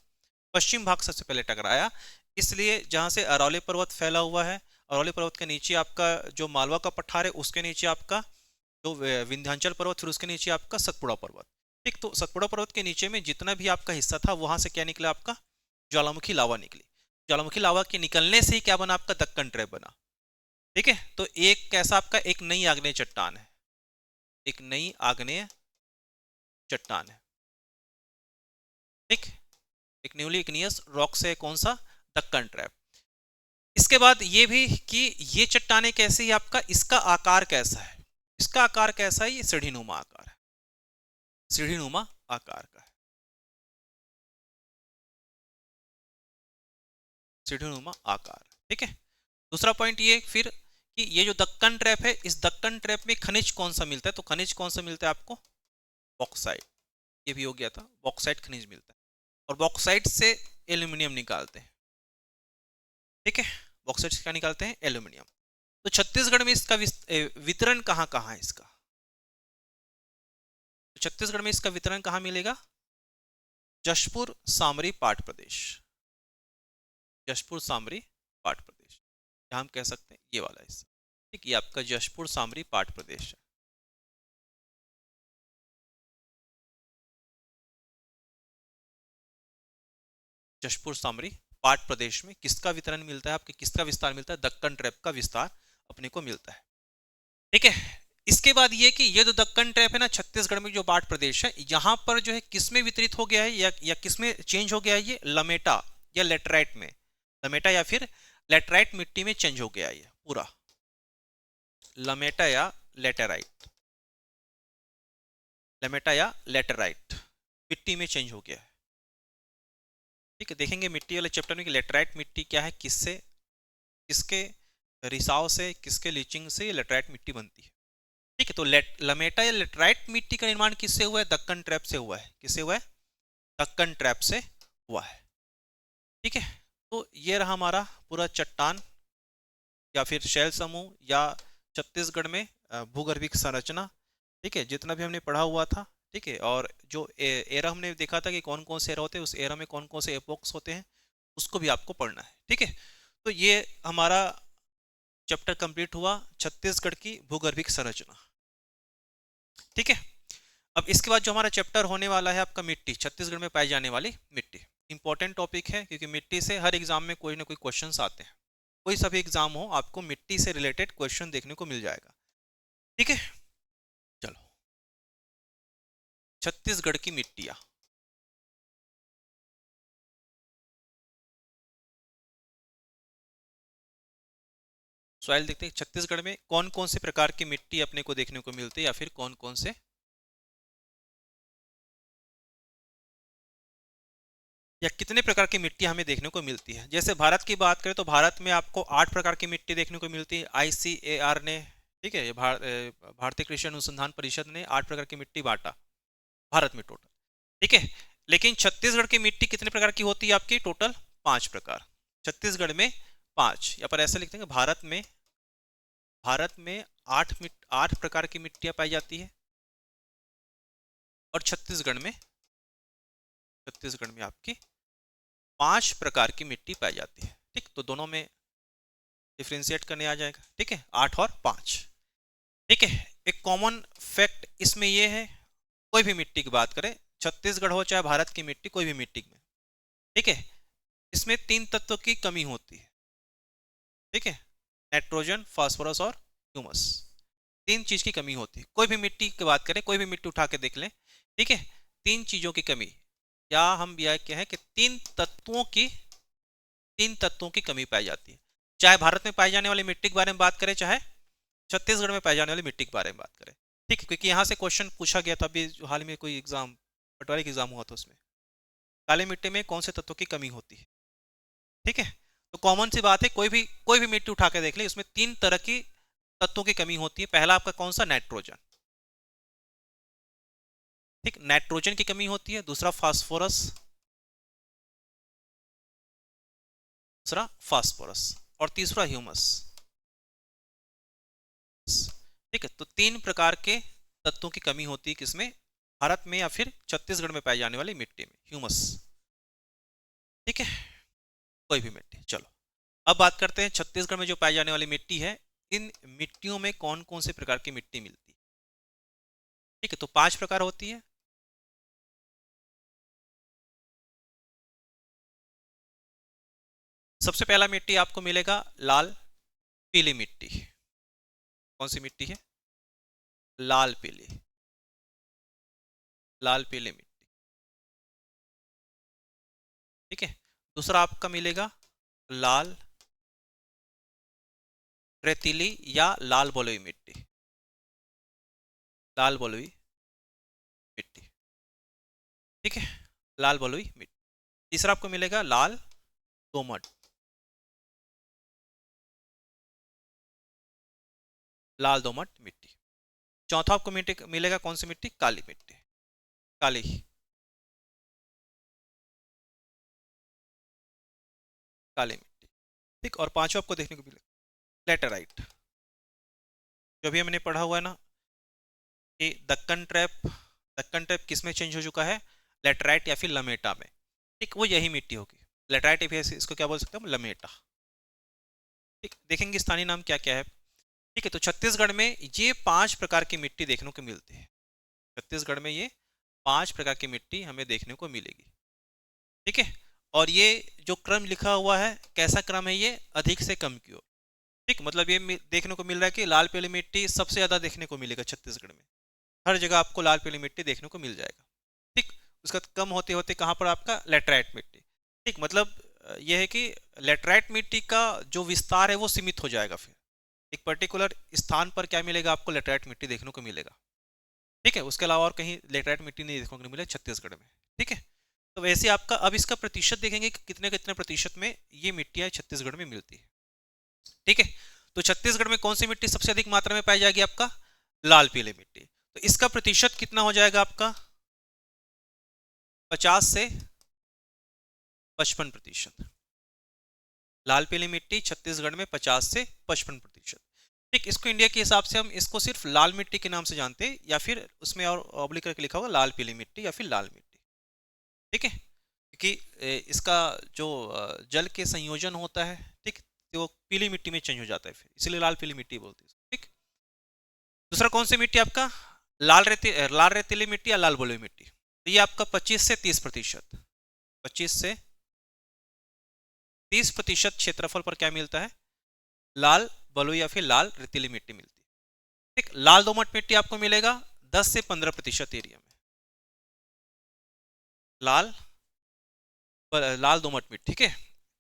पश्चिम भाग सबसे पहले टकराया। इसलिए जहां से अरौली पर्वत फैला हुआ है, अरौली पर्वत के नीचे आपका जो मालवा का पठार है, उसके नीचे आपका जो विंध्याचल पर्वत, फिर उसके नीचे आपका सतपुड़ा पर्वत। ठीक, तो सतपुड़ा पर्वत के नीचे में जितना भी आपका हिस्सा था वहां से क्या निकला? आपका ज्वालामुखी लावा निकली। ज्वालामुखी लावा के निकलने से ही क्या बना? आपका दक्कन ट्रैप बना। ठीक है, तो एक कैसा आपका एक नई आग्नेय चट्टान है, एक नई आग्नेय चट्टान है। ठीक, एक न्यूली इग्नियस रॉक से कौन सा? दक्कन ट्रैप। इसके बाद ये भी कि ये चट्टाने कैसी है आपका, इसका आकार कैसा है? इसका आकार कैसा है? ये सीढ़ीनुमा आकार है, सीढ़ीनुमा आकार का है, सीढ़ीनुमा आकार। ठीक है, दूसरा पॉइंट ये फिर कि ये जो दक्कन ट्रैप है, इस दक्कन ट्रैप में खनिज कौन सा मिलता है? तो खनिज कौन सा मिलता है आपको? बॉक्साइट। ये भी हो गया था, बॉक्साइट खनिज मिलता है और बॉक्साइट से एल्यूमिनियम निकालते हैं। ठीक है, बॉक्साइट से क्या निकालते हैं? एल्यूमिनियम। तो छत्तीसगढ़ में इसका वितरण कहाँ कहाँ है इसका? तो छत्तीसगढ़ में इसका वितरण कहाँ मिलेगा? जशपुर सामरी पाट प्रदेश, जशपुर सामरी पाट प्रदेश, यहाँ हम कह सकते हैं ये वाला हिस्सा। ठीक, ये आपका जशपुर सामरी पाट प्रदेश है। जशपुर सामरी पाट प्रदेश में किसका वितरण मिलता है? आपके किसका विस्तार मिलता है? दक्कन ट्रैप का विस्तार अपने को मिलता है। ठीक है, इसके बाद ये कि ये जो दक्कन ट्रैप है ना, छत्तीसगढ़ में जो पाट प्रदेश है, यहाँ पर जो है किसमें वितरित हो गया है या किसमें चेंज हो गया है? ये लमेटा या लेटराइट में, लमेटा या फिर लेटराइट मिट्टी में चेंज हो गया है ये पूरा, लमेटा या लेटेराइट, लमेटा या लेटेराइट मिट्टी में चेंज हो गया है। ठीक है, देखेंगे मिट्टी वाले चैप्टर में कि लेटराइट मिट्टी क्या है, किससे, किसके रिसाव से, किसके लीचिंग से लेटराइट मिट्टी बनती है। ठीक है, तो लमेटा या लेटराइट मिट्टी का निर्माण किससे हुआ है? दक्कन ट्रैप से हुआ है। किससे हुआ है? दक्कन ट्रैप से हुआ है। ठीक है, तो ये रहा हमारा पूरा चट्टान या फिर शैल समूह या छत्तीसगढ़ में भूगर्भिक संरचना। ठीक है, जितना भी हमने पढ़ा हुआ था। ठीक है, और जो एरा हमने देखा था कि कौन कौन से एरा होते हैं, उस एरा में कौन कौन से एपोक्स होते हैं, उसको भी आपको पढ़ना है। ठीक है, तो ये हमारा चैप्टर कंप्लीट हुआ, छत्तीसगढ़ की भूगर्भिक संरचना। ठीक है, अब इसके बाद जो हमारा चैप्टर होने वाला है आपका मिट्टी, छत्तीसगढ़ में पाई जाने वाली मिट्टी। इंपॉर्टेंट टॉपिक है क्योंकि मिट्टी से हर एग्जाम में कोई ना कोई क्वेश्चंस आते हैं। कोई सा भी एग्जाम हो, आपको मिट्टी से रिलेटेड क्वेश्चन देखने को मिल जाएगा। ठीक है, चलो, छत्तीसगढ़ की मिट्टियां। सवाल देखते हैं, छत्तीसगढ़ में कौन कौन से प्रकार की मिट्टी अपने को देखने को मिलती है या फिर कौन कौन से, या कितने प्रकार की मिट्टी हमें देखने को मिलती है। जैसे भारत की बात करें तो भारत में आपको 8 प्रकार की मिट्टी देखने को मिलती है, ICAR ने। ठीक है, ये भारतीय कृषि अनुसंधान परिषद ने 8 प्रकार की मिट्टी बांटा भारत में टोटल। ठीक है, लेकिन छत्तीसगढ़ की मिट्टी कितने प्रकार की होती है आपकी? टोटल 5 प्रकार। छत्तीसगढ़ में 5, या पर ऐसे लिखते हैं, भारत में 8 प्रकार की मिट्टियां पाई जाती है, और छत्तीसगढ़ में आपकी 5 प्रकार की मिट्टी पाई जाती है। ठीक, तो दोनों में डिफ्रेंशिएट करने आ जाएगा। ठीक है, 8 और 5। ठीक है, एक कॉमन फैक्ट इसमें यह है, कोई भी मिट्टी की बात करें, छत्तीसगढ़ हो चाहे भारत की मिट्टी, कोई भी मिट्टी में, ठीक है, इसमें 3 तत्वों की कमी होती है। ठीक है, नाइट्रोजन, फास्फोरस और ह्यूमस, 3 चीज की कमी होती है। कोई भी मिट्टी की बात करें, कोई भी मिट्टी उठा के देख लें, ठीक है, 3 चीजों की कमी, या हम यह क्या है कि 3 तत्वों की कमी पाई जाती है। चाहे भारत में पाई जाने वाली मिट्टी के बारे में बात करें, चाहे छत्तीसगढ़ में पाई जाने वाली मिट्टी के बारे में बात करें। ठीक है, क्योंकि यहाँ से क्वेश्चन पूछा गया था अभी हाल में, कोई एग्जाम, पटवारी का एग्जाम हुआ था, उसमें काली मिट्टी में कौन से तत्वों की कमी होती है। ठीक है, तो कॉमन सी बात है, कोई भी मिट्टी उठा के देख ले, उसमें 3 तरह की तत्वों की कमी होती है। पहला आपका कौन सा? नाइट्रोजन। ठीक, नाइट्रोजन की कमी होती है। दूसरा फास्फोरस, और तीसरा ह्यूमस। ठीक है, तो 3 प्रकार के तत्वों की कमी होती है किसमें? भारत में या फिर छत्तीसगढ़ में पाई जाने वाली मिट्टी में, ह्यूमस। ठीक है, कोई भी मिट्टी। चलो, अब बात करते हैं छत्तीसगढ़ में जो पाई जाने वाली मिट्टी है, इन मिट्टियों में कौन कौन से प्रकार की मिट्टी मिलती है। ठीक है, तो 5 प्रकार होती है। सबसे पहला मिट्टी आपको मिलेगा लाल पीली मिट्टी। कौन सी मिट्टी है? लाल पीली मिट्टी। ठीक है, दूसरा आपका मिलेगा लाल रेतीली या लाल बलुई मिट्टी। लाल बलुई मिट्टी। ठीक है, लाल बलुई मिट्टी। तीसरा आपको मिलेगा लाल दोमट। लाल दोमट मिट्टी। चौथा आपको मिलेगा कौन सी मिट्टी? काली मिट्टी। काली काली मिट्टी। ठीक, और पांचवा आपको देखने को मिलेगा लेटेराइट। जो भी हमने पढ़ा हुआ है ना कि दक्कन ट्रैप किस में चेंज हो चुका है? लेटेराइट या फिर लमेटा में। ठीक, वो यही मिट्टी होगी। लेटेराइट या फिर इसको क्या बोल सकते हैं हम? लमेटा। ठीक, देखेंगे स्थानीय नाम क्या क्या है। ठीक है, तो छत्तीसगढ़ में ये 5 प्रकार की मिट्टी देखने को मिलती है। छत्तीसगढ़ में ये 5 प्रकार की मिट्टी हमें देखने को मिलेगी। ठीक है, और ये जो क्रम लिखा हुआ है, कैसा क्रम है ये? अधिक से कम की ओर। ठीक, मतलब ये देखने को मिल रहा है कि लाल पीली मिट्टी सबसे ज्यादा देखने को मिलेगा छत्तीसगढ़ में। हर जगह आपको लाल पीली मिट्टी देखने को मिल जाएगा। ठीक, उसका कम होते होते कहाँ पर? आपका लेटराइट मिट्टी। ठीक, मतलब यह है कि लेटराइट मिट्टी का जो विस्तार है वो सीमित हो जाएगा। फिर एक पर्टिकुलर स्थान पर क्या मिलेगा आपको? लेटराइट मिट्टी देखने को मिलेगा। ठीक है, उसके अलावा और कहीं लेटराइट मिट्टी नहीं देखने को मिलेगा छत्तीसगढ़ में। ठीक है, तो वैसे आपका अब इसका प्रतिशत देखेंगे कि कितने कितने प्रतिशत में ये मिट्टियां छत्तीसगढ़ में मिलती है। ठीक है, तो छत्तीसगढ़ में कौन सी मिट्टी सबसे अधिक मात्रा में पाई जाएगी? आपका लाल पीली मिट्टी। तो इसका प्रतिशत कितना हो जाएगा आपका? 50 से 55%। लाल पीली मिट्टी छत्तीसगढ़ में 50 से 55%। ठीक, इसको इंडिया के हिसाब से हम इसको सिर्फ लाल मिट्टी के नाम से जानते हैं, या फिर उसमें और ऑब्लिक करके लिखा होगा लाल पीली मिट्टी या फिर लाल मिट्टी। ठीक है, क्योंकि इसका जो जल के संयोजन होता है, ठीक, तो वो पीली मिट्टी में चेंज हो जाता है, फिर इसीलिए लाल पीली मिट्टी बोलते हैं। ठीक, दूसरा कौन सी मिट्टी आपका? लाल रेतीली मिट्टी या लाल बलुई मिट्टी। तो ये आपका 25 से 30%, 25 से 30% क्षेत्रफल पर क्या मिलता है? लाल बलुई या फिर लाल रेतीली मिट्टी मिलती है। ठीक, लाल दोमट मिट्टी आपको मिलेगा 10 से 15% एरिया में। लाल दोमट मिट्टी। ठीक है,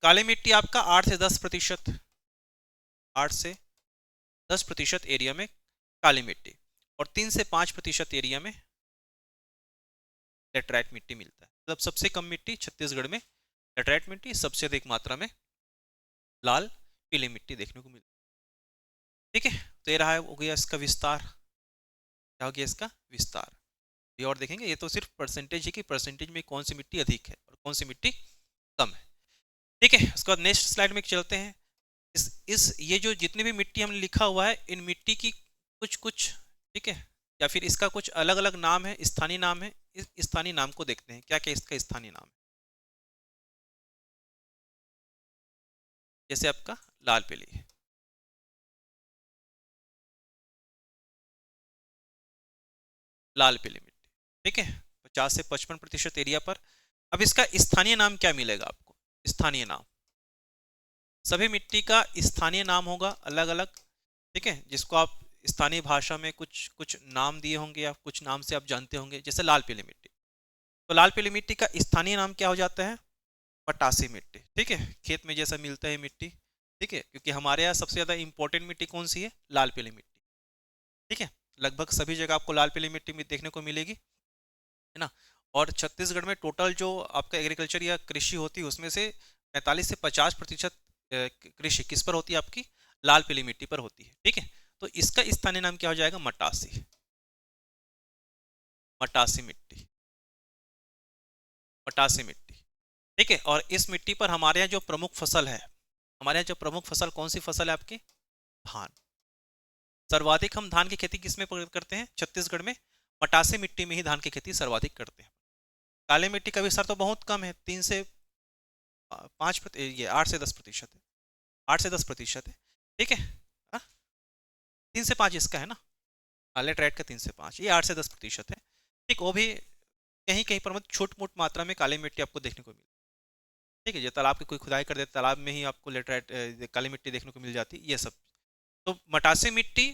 काली मिट्टी आपका 8 से 10%, 8 से 10% एरिया में काली मिट्टी, और 3 से 5% एरिया में लेटराइट मिट्टी मिलता है। मतलब सबसे कम मिट्टी छत्तीसगढ़ में लेटराइट मिट्टी, सबसे अधिक मात्रा में लाल पीली मिट्टी देखने को मिलती है। ठीक है, तो ये रहा हो गया इसका विस्तार। क्या हो गया इसका विस्तार? ये और देखेंगे, ये तो सिर्फ परसेंटेज है कि परसेंटेज में कौन सी मिट्टी अधिक है और कौन सी मिट्टी कम है। ठीक है, उसके बाद नेक्स्ट स्लाइड में चलते हैं। इस ये जो जितनी भी मिट्टी हमने लिखा हुआ है, इन मिट्टी की कुछ कुछ, ठीक है, या फिर इसका कुछ अलग अलग नाम है, स्थानीय नाम है। इस स्थानीय नाम को देखते हैं, क्या क्या इसका स्थानीय नाम है। जैसे आपका लाल पीली है, लाल पीली मिट्टी, ठीक है, 50 से 55% एरिया पर। अब इसका स्थानीय नाम क्या मिलेगा आपको? स्थानीय नाम, सभी मिट्टी का स्थानीय नाम होगा अलग अलग। ठीक है, जिसको आप स्थानीय भाषा में कुछ कुछ नाम दिए होंगे या कुछ नाम से आप जानते होंगे। जैसे लाल पीली मिट्टी, तो लाल पीली मिट्टी का स्थानीय नाम क्या हो जाता है? पटासी मिट्टी। ठीक है, खेत में जैसा मिलता है मिट्टी। ठीक है, क्योंकि हमारे यहाँ सबसे ज्यादा इंपॉर्टेंट मिट्टी कौन सी है? लाल पीली मिट्टी। ठीक है, लगभग सभी जगह आपको लाल पीली मिट्टी देखने को मिलेगी, है ना। और छत्तीसगढ़ में टोटल जो आपका एग्रीकल्चर या कृषि होती है, उसमें से 45 से 50% कृषि किस पर होती है? आपकी लाल पीली मिट्टी पर होती है। ठीक है, तो इसका स्थानीय नाम क्या हो जाएगा? मटासी, मटासी मिट्टी, मटासी मिट्टी। ठीक है, और इस मिट्टी पर हमारे यहाँ जो प्रमुख फसल है, हमारे यहाँ जो प्रमुख फसल कौन सी फसल है आपकी? धान। सर्वाधिक हम धान की खेती किस में करते हैं? छत्तीसगढ़ में मटासी मिट्टी में ही धान की खेती सर्वाधिक करते हैं। काली मिट्टी का विस्तार तो बहुत कम है, 3 से 5, ये 8 से 10% है, 8 से 10% है। ठीक है, 3 से 5 इसका है ना, लेटराइट का 3 से 5, ये 8 से 10% है। ठीक, वो भी कहीं कहीं पर मतलब छोट मोट मात्रा में काली मिट्टी आपको देखने को मिलती है। ठीक है, जो तालाब की कोई खुदाई कर देते, तालाब में ही आपको लेटराइट काली मिट्टी देखने को मिल जाती है, ये सब। तो मटासी मिट्टी,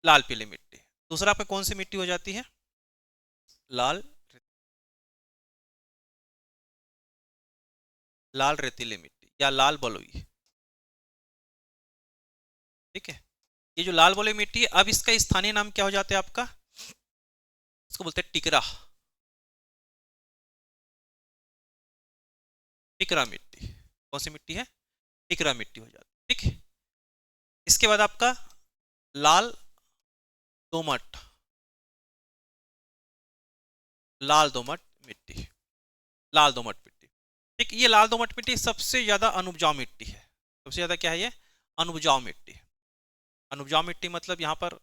लाल पीली मिट्टी। दूसरा पे कौन सी मिट्टी हो जाती है? लाल लाल रेतीली मिट्टी या लाल बलुई। ठीक है, ये जो लाल बलुई मिट्टी है, अब इसका स्थानीय नाम क्या हो जाता है आपका? इसको बोलते हैं टिकरा, टिकरा मिट्टी। कौन सी मिट्टी है? टिकरा मिट्टी हो जाती है। ठीक है, इसके बाद आपका लाल दोमट, लाल दोमट मिट्टी, लाल दोमट मिट्टी। ठीक, ये लाल दोमट मिट्टी सबसे ज्यादा अनुपजाऊ मिट्टी है। सबसे ज्यादा क्या है ये? अनुपजाऊ मिट्टी। अनुपजाऊ मिट्टी मतलब यहाँ पर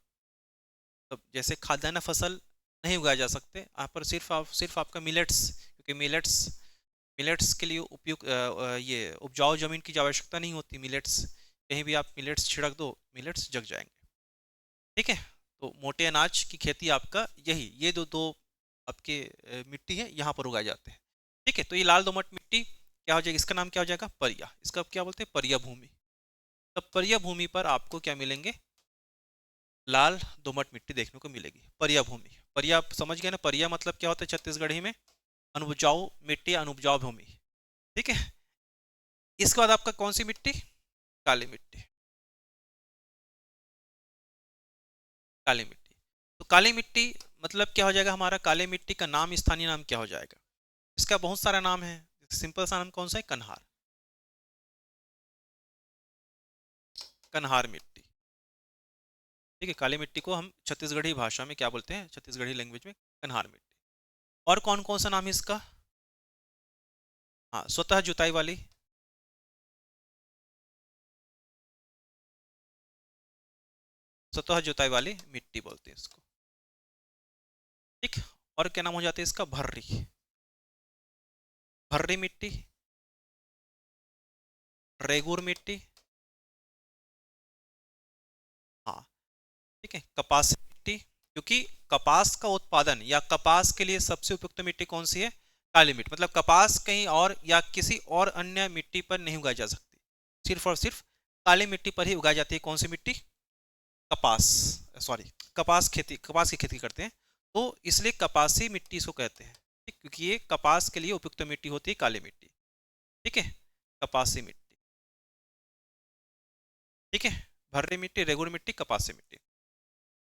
जैसे खाद्यान्न फसल नहीं उगाए जा सकते यहाँ पर, सिर्फ आपका मिलेट्स, क्योंकि मिलेट्स के लिए उपयुक्त ये उपजाऊ जमीन की आवश्यकता नहीं होती। मिलेट्स कहीं भी आप मिलेट्स छिड़क दो, मिलेट्स जग जाएंगे। ठीक है, तो मोटे अनाज की खेती आपका यही, ये दो दो आपके मिट्टी है, यहाँ पर उगाए जाते हैं। ठीक है, तो ये लाल दोमट मिट्टी क्या हो जाएगी? इसका नाम क्या हो जाएगा? परिया। इसका क्या बोलते हैं? परिया भूमि। तब परिया भूमि पर आपको क्या मिलेंगे? लाल दोमट मिट्टी देखने को मिलेगी, परिया भूमि। परिया समझ गए ना? परिया मतलब क्या होता है छत्तीसगढ़ी में? अनुपजाऊ मिट्टी, अनुपजाऊ भूमि। ठीक है, इसके बाद आपका कौन सी मिट्टी? काली मिट्टी, काली मिट्टी। तो काली मिट्टी मतलब क्या हो जाएगा हमारा? काली मिट्टी का नाम, स्थानीय नाम क्या हो जाएगा? इसका बहुत सारा नाम है, सिंपल सा नाम कौन सा है? कन्हार, कन्हार मिट्टी। ठीक है, काली मिट्टी को हम छत्तीसगढ़ी भाषा में क्या बोलते हैं, छत्तीसगढ़ी लैंग्वेज में कन्हार मिट्टी। और कौन कौन सा नाम है इसका? हाँ, स्वतः जुताई वाली, स्वतः जुताई वाली मिट्टी बोलते हैं इसको। ठीक। और क्या नाम हो जाता है इसका? भर्री, भर्री मिट्टी, रेगुर मिट्टी। हाँ। ठीक है, कपास मिट्टी, क्योंकि कपास का उत्पादन या कपास के लिए सबसे उपयुक्त मिट्टी कौन सी है? काली मिट्टी। मतलब कपास कहीं और या किसी और अन्य मिट्टी पर नहीं उगाई जा सकती, सिर्फ और सिर्फ काली मिट्टी पर ही उगाई जाती है। कौन सी मिट्टी? कपास, सॉरी, कपास खेती, कपास की खेती करते हैं, तो इसलिए कपासी मिट्टी इसको कहते हैं। ठीक, क्योंकि ये कपास के लिए उपयुक्त मिट्टी होती है काली मिट्टी। ठीक है, कपासी मिट्टी। ठीक है, भर्री मिट्टी, रेगुर मिट्टी, कपासी मिट्टी।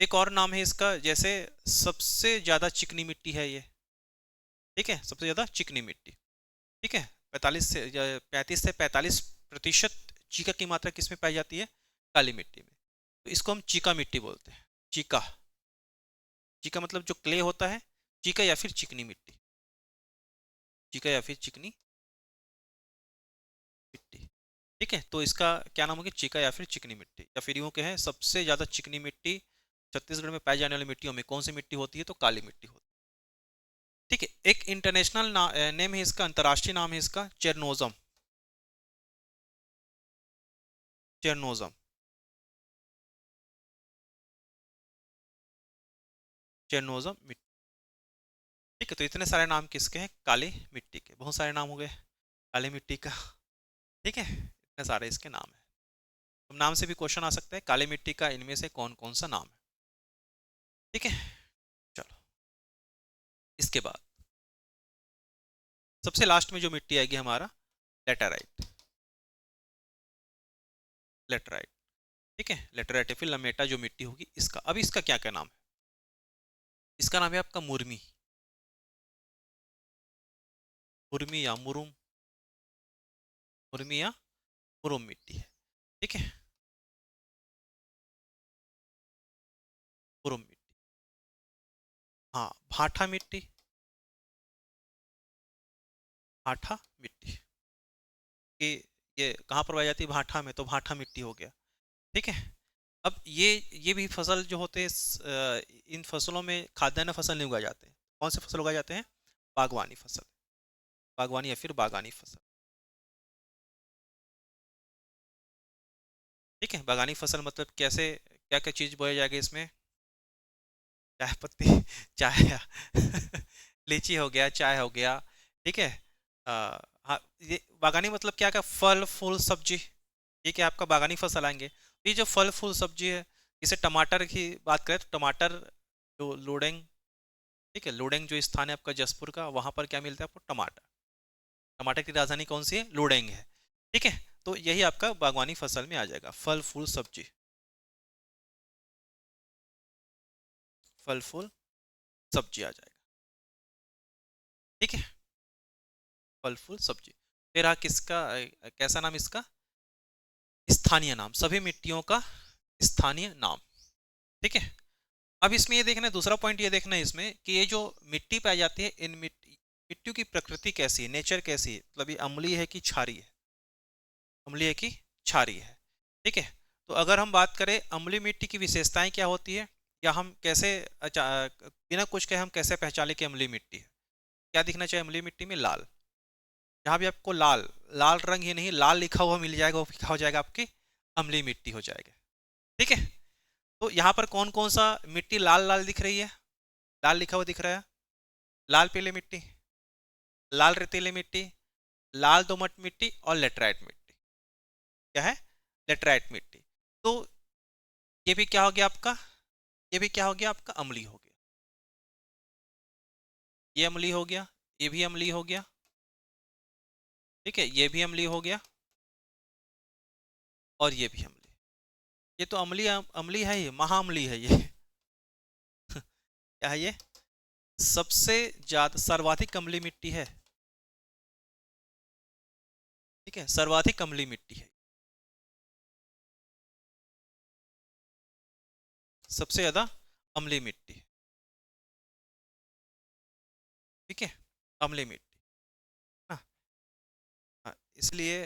एक और नाम है इसका, जैसे सबसे ज्यादा चिकनी मिट्टी है ये। ठीक है, सबसे ज्यादा चिकनी मिट्टी। ठीक है, 35 से 45% चीका की मात्रा किसमें पाई जाती है? काली मिट्टी में। तो इसको हम चीका मिट्टी बोलते हैं। चीका, चीका मतलब जो क्ले होता है, चीका या फिर चिकनी मिट्टी, चीका या फिर चिकनी मिट्टी। ठीक है, तो इसका क्या नाम होगा? चीका या फिर चिकनी मिट्टी, या फिर यूं कहें सबसे ज्यादा चिकनी मिट्टी छत्तीसगढ़ में पाई जाने वाली मिट्टियों में कौन सी मिट्टी होती है? तो काली मिट्टी होती है। ठीक है, एक इंटरनेशनल नेम है इसका, अंतर्राष्ट्रीय नाम है इसका चेरनोजम, चेरनोजम, चेरनोजम मिट्टी। ठीक है, तो इतने सारे नाम किसके हैं? काली मिट्टी के। बहुत सारे नाम हो गए काली मिट्टी का। ठीक है, इतने सारे इसके नाम है। तो नाम से भी क्वेश्चन आ सकता है, काली मिट्टी का इनमें से कौन कौन सा नाम है। ठीक है, चलो इसके बाद सबसे लास्ट में जो मिट्टी आएगी हमारा, लेटराइट, लेटराइट। ठीक है, लेटराइट या फिर लमेटा जो मिट्टी होगी इसका। अब इसका क्या क्या नाम है? इसका नाम है आपका मुरमी, मुरमी या मुरुम, मुरमी या मुरुम मिट्टी है। ठीक है, मुरुम मिट्टी। हाँ, भाठा मिट्टी, भाठा मिट्टी कि ये कहाँ पर पाई जाती है? भाठा में, तो भाठा मिट्टी हो गया। ठीक है, अब ये भी फसल जो होते हैं, इन फसलों में खाद्यान्न फसल नहीं उगाए जाते। कौन से फसल उगाए जाते हैं? बागवानी फसल, बागवानी या फिर बागानी फसल। ठीक है, बागानी फसल मतलब कैसे, क्या क्या चीज बोया जाएगा इसमें? चाय पत्ती, चाय लीची हो गया, चाय हो गया। ठीक है, हाँ, ये बागानी मतलब क्या? क्या फल फूल सब्जी, ये क्या आपका बागानी फसल आएंगे। तो ये जो फल फूल सब्जी है, इसे टमाटर की बात करें तो टमाटर जो लोडेंग, ठीक है, लोडेंग जो स्थान है आपका जसपुर का, वहां पर क्या मिलता है आपको? टमाटर। टमाटर की राजधानी कौन सी है? लोडेंग है। ठीक है, तो यही आपका बागवानी फसल में आ जाएगा, फल फूल सब्जी, फल फूल सब्जी आ जाएगा। ठीक है, फल फूल सब्जी। फिर किसका कैसा नाम इसका? स्थानीय नाम, सभी मिट्टियों का स्थानीय नाम। ठीक है, अब इसमें ये देखना है, दूसरा पॉइंट ये देखना है इसमें कि ये जो मिट्टी पाई जाती है, इन मिट्टियों की प्रकृति कैसी है, नेचर कैसी है, मतलब ये अम्लीय है कि क्षारीय है, अम्लीय है कि क्षारीय है। ठीक है, तो अगर हम बात करें अम्लीय मिट्टी की विशेषताएं क्या होती है, या हम कैसे बिना कुछ कहे हम कैसे पहचाने कि अम्लीय मिट्टी है? क्या दिखना चाहिए अम्लीय मिट्टी में? लाल। जहाँ भी आपको लाल, लाल रंग ही नहीं, लाल लिखा हुआ मिल जाएगा, वो क्या हो जाएगा? आपकी अम्लीय मिट्टी हो जाएगा। ठीक है, तो यहाँ पर कौन कौन सा मिट्टी लाल लाल दिख रही है? लाल लिखा हुआ दिख रहा है, लाल पीली मिट्टी, लाल रेतीली मिट्टी, लाल दोमट मिट्टी और लेटराइट मिट्टी। क्या है? लेटराइट मिट्टी। तो ये भी क्या हो गया आपका? ये भी क्या हो गया आपका? अम्लीय हो गया। ये अम्लीय हो गया, ये भी अम्लीय हो गया। ठीक है, ये भी अम्लीय हो गया और ये भी अम्लीय। ये तो अम्लीय अम्लीय है, ये महाअम्लीय है ये। क्या है ये? सबसे ज्यादा सर्वाधिक अम्लीय मिट्टी है। ठीक है, सर्वाधिक अम्लीय मिट्टी है, सबसे ज़्यादा अम्लीय मिट्टी। ठीक है, अम्लीय मिट्टी ना। हाँ, इसलिए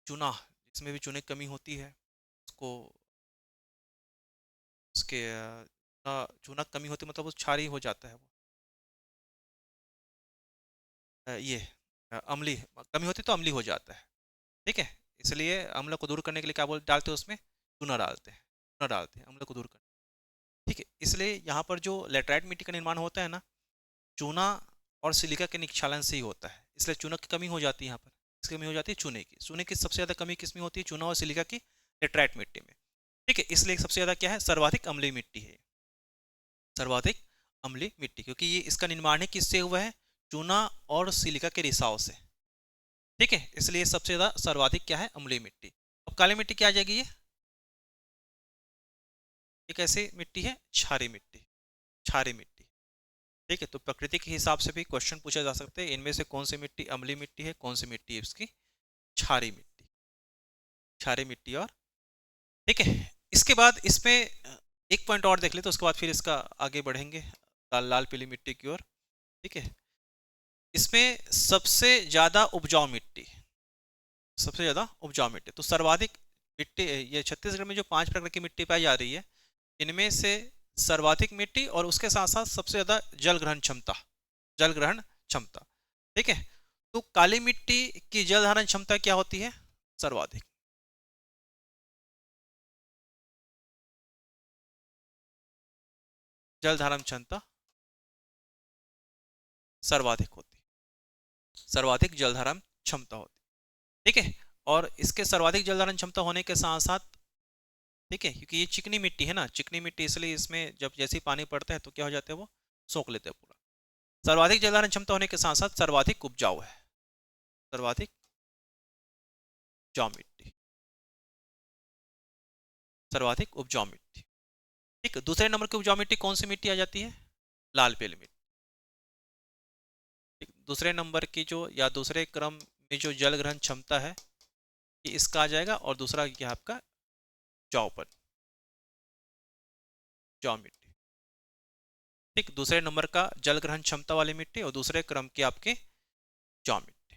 चूना, इसमें भी चूने की कमी होती है, उसको उसके चूना की कमी होती है मतलब वो क्षारीय हो जाता है वो। ये अम्लीय कमी होती है तो अम्लीय हो जाता है। ठीक है, इसलिए अम्ल को दूर करने के लिए क्या डालते हैं उसमें, चूना डालते हैं, चूना डालते हैं अम्ल को दूर करने। ठीक है, इसलिए यहाँ पर जो लेटराइट मिट्टी का निर्माण होता है ना, चूना और सिलिका के निक्षालन से ही होता है, इसलिए चूना की कमी हो जाती है यहाँ पर। इसकी कमी हो जाती है चूने की। चूने की सबसे ज़्यादा कमी किस में होती है, चूना और सिलिका की लेटराइट मिट्टी में। ठीक है, इसलिए सबसे ज़्यादा क्या है, सर्वाधिक अम्लीय मिट्टी है, सर्वाधिक अम्लीय मिट्टी, क्योंकि ये इसका निर्माण है किससे हुआ है, चूना और सिलिका के रिसाव से। ठीक है, इसलिए सबसे ज़्यादा सर्वाधिक क्या है, अम्लीय मिट्टी। अब काली मिट्टी क्या आ जाएगी, ये कैसी मिट्टी है, क्षारीय मिट्टी, क्षारीय मिट्टी। ठीक है, तो प्रकृति के हिसाब से भी क्वेश्चन पूछा जा सकते हैं, इनमें से कौन सी मिट्टी अम्लीय मिट्टी है, कौन सी मिट्टी है इसकी क्षारीय मिट्टी, क्षारीय मिट्टी। और ठीक है, इसके बाद इसमें एक पॉइंट और देख ले, तो उसके बाद फिर इसका आगे बढ़ेंगे लाल लाल पीली मिट्टी की ओर। ठीक है, इसमें सबसे ज्यादा उपजाऊ मिट्टी, सबसे ज्यादा उपजाऊ मिट्टी, तो सर्वाधिक मिट्टी, ये छत्तीसगढ़ में जो 5 प्रकार की मिट्टी पाई जा रही है, इनमें से सर्वाधिक मिट्टी और उसके साथ साथ सबसे ज्यादा जल ग्रहण क्षमता, जल ग्रहण क्षमता। ठीक है, तो काली मिट्टी की जल धारण क्षमता क्या होती है, सर्वाधिक, जल धारण क्षमता सर्वाधिक होती, सर्वाधिक जल धारण क्षमता होती। ठीक है, और इसके सर्वाधिक जल धारण क्षमता होने के साथ साथ, ठीक है, क्योंकि ये चिकनी मिट्टी है ना, चिकनी मिट्टी, इसलिए इसमें जब जैसे ही पानी पड़ता है तो क्या हो जाता है, वो सोख लेते हैं पूरा। सर्वाधिक जल धारण क्षमता होने के साथ साथ सर्वाधिक उपजाऊ है, सर्वाधिक उपजाऊ मिट्टी, सर्वाधिक उपजाऊ मिट्टी। ठीक है, दूसरे नंबर की उपजाऊ मिट्टी कौन सी मिट्टी आ जाती है, लाल पीली मिट्टी। ठीक, दूसरे नंबर की जो, या दूसरे क्रम में जो जल ग्रहण क्षमता है, ये इसका आ जाएगा, और दूसरा क्या आपका उपजाऊ पर, उपजाऊ मिट्टी। ठीक, दूसरे नंबर का जल ग्रहण क्षमता वाली मिट्टी और दूसरे क्रम की आपकी उपजाऊ मिट्टी।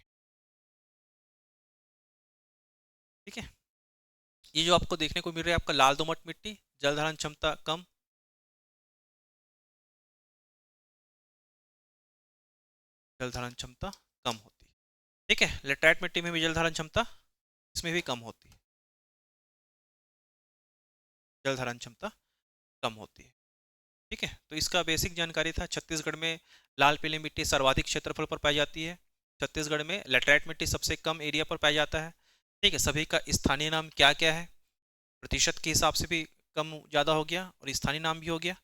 ठीक है, ये जो आपको देखने को मिल रहा है आपका लाल दोमट मिट्टी, जल धारण क्षमता कम, जल धारण क्षमता कम होती है। ठीक है, लेटराइट मिट्टी में भी जल धारण क्षमता इसमें भी कम होती है, जल धारण क्षमता कम होती है। ठीक है, तो इसका बेसिक जानकारी था। छत्तीसगढ़ में लाल पीली मिट्टी सर्वाधिक क्षेत्रफल पर पाई जाती है, छत्तीसगढ़ में लेटराइट मिट्टी सबसे कम एरिया पर पाया जाता है। ठीक है, सभी का स्थानीय नाम क्या क्या है, प्रतिशत के हिसाब से भी कम ज़्यादा हो गया और स्थानीय नाम भी हो गया।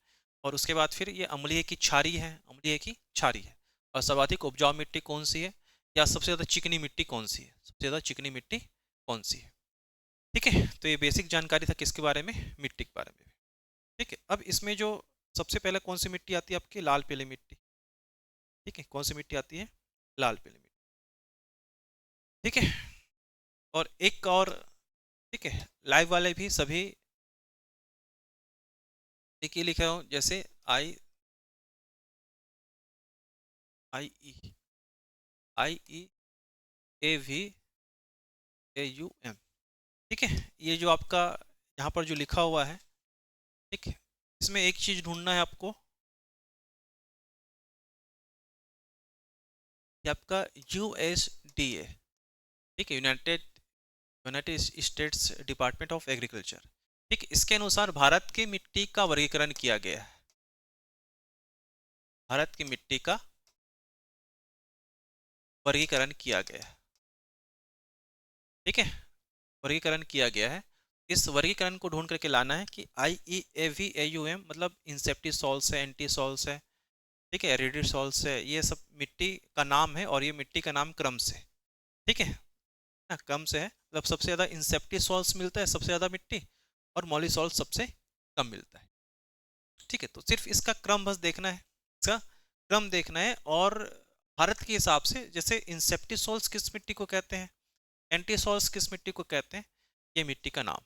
और उसके बाद फिर ये अम्लीय की क्षारीय है, अम्लीय की क्षारीय है। और सर्वाधिक उपजाऊ मिट्टी कौन सी है, या सबसे ज़्यादा चिकनी मिट्टी कौन सी है, सबसे ज़्यादा चिकनी मिट्टी कौन सी है। ठीक है, तो ये बेसिक जानकारी था किसके बारे में, मिट्टी के बारे में। ठीक है, अब इसमें जो सबसे पहले कौन सी मिट्टी आती है आपकी, लाल पीली मिट्टी। ठीक है, कौन सी मिट्टी आती है, लाल पीली मिट्टी। ठीक है, और एक और, ठीक है, लाइव वाले भी सभी एक ये लिखा हूँ, जैसे I I E, I E A V A U M. ठीक है, ये जो आपका यहाँ पर जो लिखा हुआ है, ठीक है, इसमें एक चीज ढूंढना है आपको, ये आपका USDA, ठीक है, United states department of agriculture. ठीक, इसके अनुसार भारत की मिट्टी का वर्गीकरण किया गया है, भारत की मिट्टी का वर्गीकरण किया गया है। ठीक है, वर्गीकरण किया गया है। इस वर्गीकरण को ढूंढ करके लाना है कि IEAVAUM मतलब इंसेप्टिसॉल्स है, एंटीसॉल्स है, ठीक है, एरिडिसॉल्स है, ये सब मिट्टी का नाम है, और ये मिट्टी का नाम क्रम से, ठीक है ना, क्रम से है, मतलब सबसे ज़्यादा इंसेप्टिसॉल्स मिलता है, सबसे ज़्यादा मिट्टी, और मॉलिसॉल्स सबसे कम मिलता है। ठीक है, तो सिर्फ इसका क्रम बस देखना है, इसका क्रम देखना है। और भारत के हिसाब से जैसे इंसेप्टिसॉल्स किस मिट्टी को कहते हैं, एंटीसॉल्स किस मिट्टी को कहते हैं, ये मिट्टी का नाम,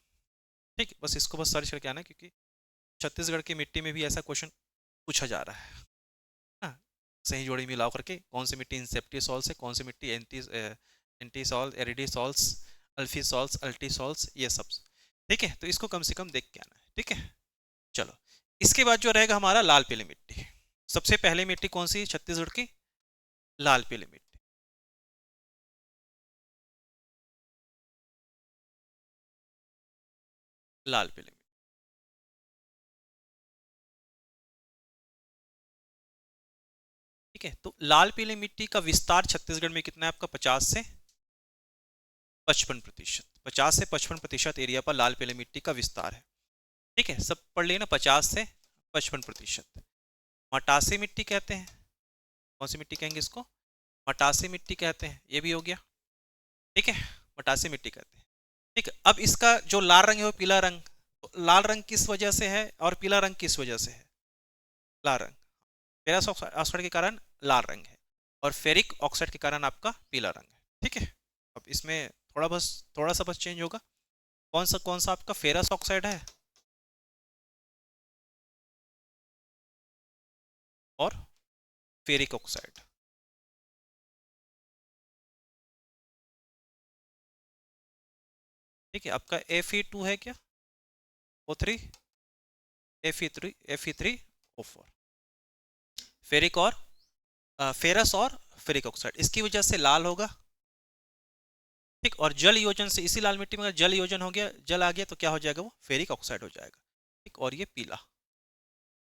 ठीक, बस इसको बस सर्च करके आना, क्योंकि छत्तीसगढ़ की मिट्टी में भी ऐसा क्वेश्चन पूछा जा रहा है। हाँ, सही जोड़ी मिलाओ करके कौन सी मिट्टी इंसेप्टी सॉल्स है, कौन सी मिट्टी anti souls, एरिडी souls, अल्फी souls, अल्टी souls, ये सब। ठीक है, तो इसको कम से कम देख के आना है। ठीक है, चलो इसके बाद जो रहेगा हमारा लाल पीली मिट्टी। सबसे पहले मिट्टी कौन सी छत्तीसगढ़ की? लाल पीली मिट्टी। लाल पीली मिट्टी। ठीक है, तो लाल पीली मिट्टी का विस्तार छत्तीसगढ़ में कितना है आपका? 50 से 55%। 50 से 55% एरिया पर लाल पीली मिट्टी का विस्तार है। ठीक है, सब पढ़ लिए ना, 50 से 55%। मटासी मिट्टी कहते हैं। कौन सी मिट्टी कहेंगे इसको? मटासी मिट्टी कहते हैं, ये भी हो गया। ठीक है, मटासी मिट्टी कहते हैं। ठीक है, अब इसका जो लाल रंग है वो पीला रंग, तो लाल रंग किस वजह से है और पीला रंग किस वजह से है? लाल रंग फेरस ऑक्साइड के कारण लाल रंग है, और फेरिक ऑक्साइड के कारण आपका पीला रंग है। ठीक है, अब इसमें थोड़ा सा बस चेंज होगा। कौन सा आपका फेरस ऑक्साइड है और फेरिक ऑक्साइड। ठीक है, आपका Fe2 है क्या? O3, Fe3, O4। फेरिक और फेरस और फेरिक ऑक्साइड, इसकी वजह से लाल होगा। ठीक, और जल योजन से, इसी लाल मिट्टी में अगर जल योजन हो गया, जल आ गया, तो क्या हो जाएगा? वो फेरिक ऑक्साइड हो जाएगा। ठीक, और ये पीला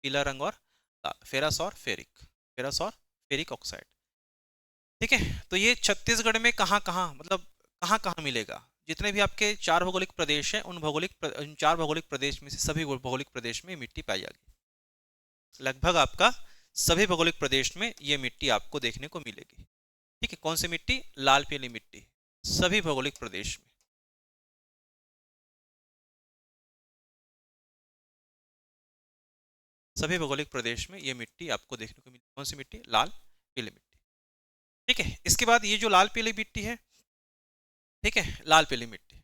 पीला रंग और फेरस और फेरिक ऑक्साइड। ठीक है, तो ये छत्तीसगढ़ में कहाँ कहाँ, मतलब कहाँ कहाँ मिलेगा? जितने भी आपके 4 भौगोलिक प्रदेश हैं, उन 4 भौगोलिक प्रदेश में से सभी भौगोलिक प्रदेश में मिट्टी पाई जाएगी। लगभग आपका सभी भौगोलिक प्रदेश में ये मिट्टी आपको देखने को मिलेगी। ठीक है, कौन सी मिट्टी? लाल पीली मिट्टी, सभी भौगोलिक प्रदेश में। सभी भौगोलिक प्रदेश में ये मिट्टी आपको देखने को मिली। कौन सी मिट्टी? लाल पीली मिट्टी। ठीक है, इसके बाद ये जो लाल पीली मिट्टी है, ठीक है, लाल पीली मिट्टी,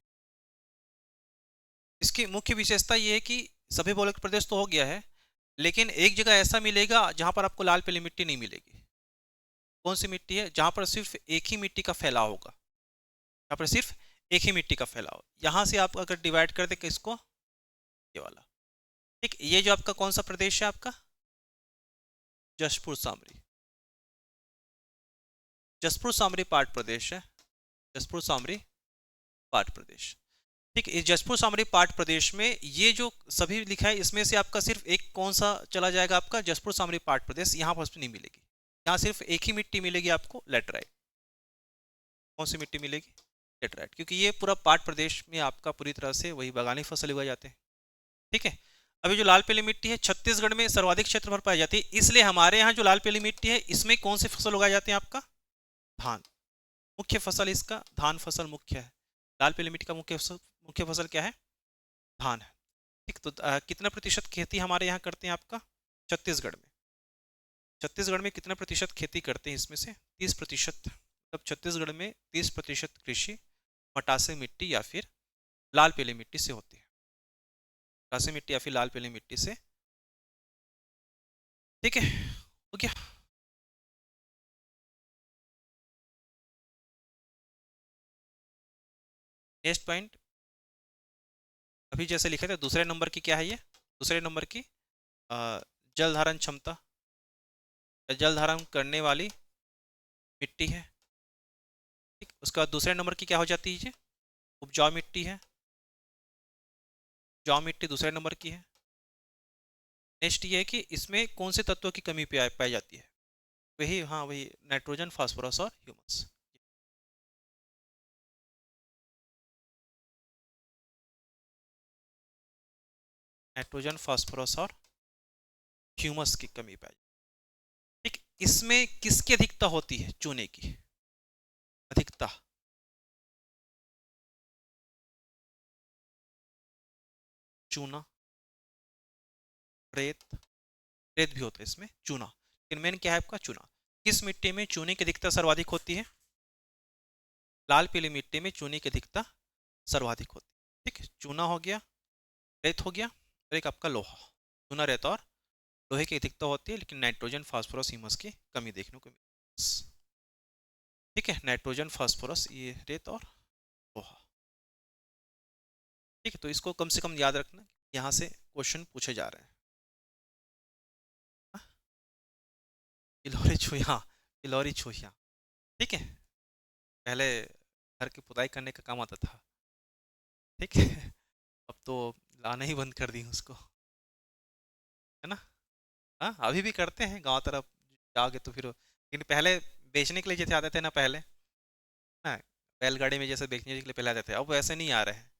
इसकी मुख्य विशेषता ये है कि सभी भौगोलिक प्रदेश तो हो गया है, लेकिन एक जगह ऐसा मिलेगा जहां पर आपको लाल पीली मिट्टी नहीं मिलेगी। कौन सी मिट्टी है? जहां पर सिर्फ एक ही मिट्टी का फैलाव होगा, यहाँ पर सिर्फ एक ही मिट्टी का फैलाव। यहां से आप अगर डिवाइड कर दे किसको, ये वाला। ठीक, ये जो आपका कौन सा प्रदेश है आपका? जशपुर सामरी। जसपुर सामरी पाट प्रदेश है। जसपुर सामरी पाट प्रदेश। ठीक है, इस जसपुर सामरी पाट प्रदेश में ये जो सभी लिखा है, इसमें से आपका सिर्फ एक कौन सा चला जाएगा? आपका जसपुर सामरी पाट प्रदेश। यहाँ पर नहीं मिलेगी, यहाँ सिर्फ एक ही मिट्टी मिलेगी आपको, लेटराइट। कौन सी मिट्टी मिलेगी? लेटराइट, क्योंकि ये पूरा पाट प्रदेश में आपका पूरी तरह से वही बागानी फसल उगाए जाते हैं। ठीक है, अभी जो लाल पीली मिट्टी है छत्तीसगढ़ में सर्वाधिक क्षेत्र पर पाई जाती है, इसलिए हमारे यहाँ जो लाल पीली मिट्टी है इसमें कौन सी फसल उगाए जाते हैं? आपका धान। मुख्य फसल इसका धान फसल मुख्य है। लाल पीली मिट्टी का मुख्य फसल क्या है? धान है। ठीक, तो कितना प्रतिशत खेती हमारे यहाँ करते हैं आपका छत्तीसगढ़ में? छत्तीसगढ़ में कितना प्रतिशत खेती करते हैं? इसमें से 30%। तब छत्तीसगढ़ में 30% कृषि मटासी मिट्टी या फिर लाल पीली मिट्टी से होती है। मटासी मिट्टी या फिर लाल पीली मिट्टी से। ठीक है, हो गया। नेक्स्ट पॉइंट, अभी जैसे लिखे थे दूसरे नंबर की, क्या है ये? दूसरे नंबर की जल धारण क्षमता, जल धारण करने वाली मिट्टी है। ठीक, उसके बाद दूसरे नंबर की क्या हो जाती है? उपजाऊ मिट्टी है। उपजाऊ मिट्टी दूसरे नंबर की है। नेक्स्ट ये है कि इसमें कौन से तत्वों की कमी पाई जाती है? वही, हाँ वही, नाइट्रोजन, फास्फोरस और ह्यूमस। नाइट्रोजन, फास्फोरस और ह्यूमस की कमी पाई। ठीक, इसमें किसकी अधिकता होती है? चूने की अधिकता। चूना, रेत, रेत भी होता है इसमें, चूना, लेकिन मेन क्या है आपका? चूना। किस मिट्टी में चूने की अधिकता सर्वाधिक होती है? लाल पीली मिट्टी में चूने की अधिकता सर्वाधिक होती है। ठीक है, चूना हो गया, रेत हो गया, और एक आपका लोहा। चूना, रेत और लोहे की अधिकता होती है, लेकिन नाइट्रोजन, फास्फोरस, ह्यूमस की कमी देखने को मिलती है। ठीक है, नाइट्रोजन, फास्फोरस, ये रेत और लोहा। ठीक है, तो इसको कम से कम याद रखना, यहाँ से क्वेश्चन पूछे जा रहे हैं। पिलौरी छुइया, पिलौरी छुइया। ठीक है, पहले घर की पुताई करने का काम आता था। ठीक है, अब तो लाना ही बंद कर दी उसको, है ना। हाँ, अभी भी करते हैं गांव तरफ जाओगे तो फिर, लेकिन पहले बेचने के लिए जैसे आते थे ना पहले, हाँ, बैलगाड़ी में जैसे बेचने के लिए पहले आते थे, अब वैसे नहीं आ रहे हैं।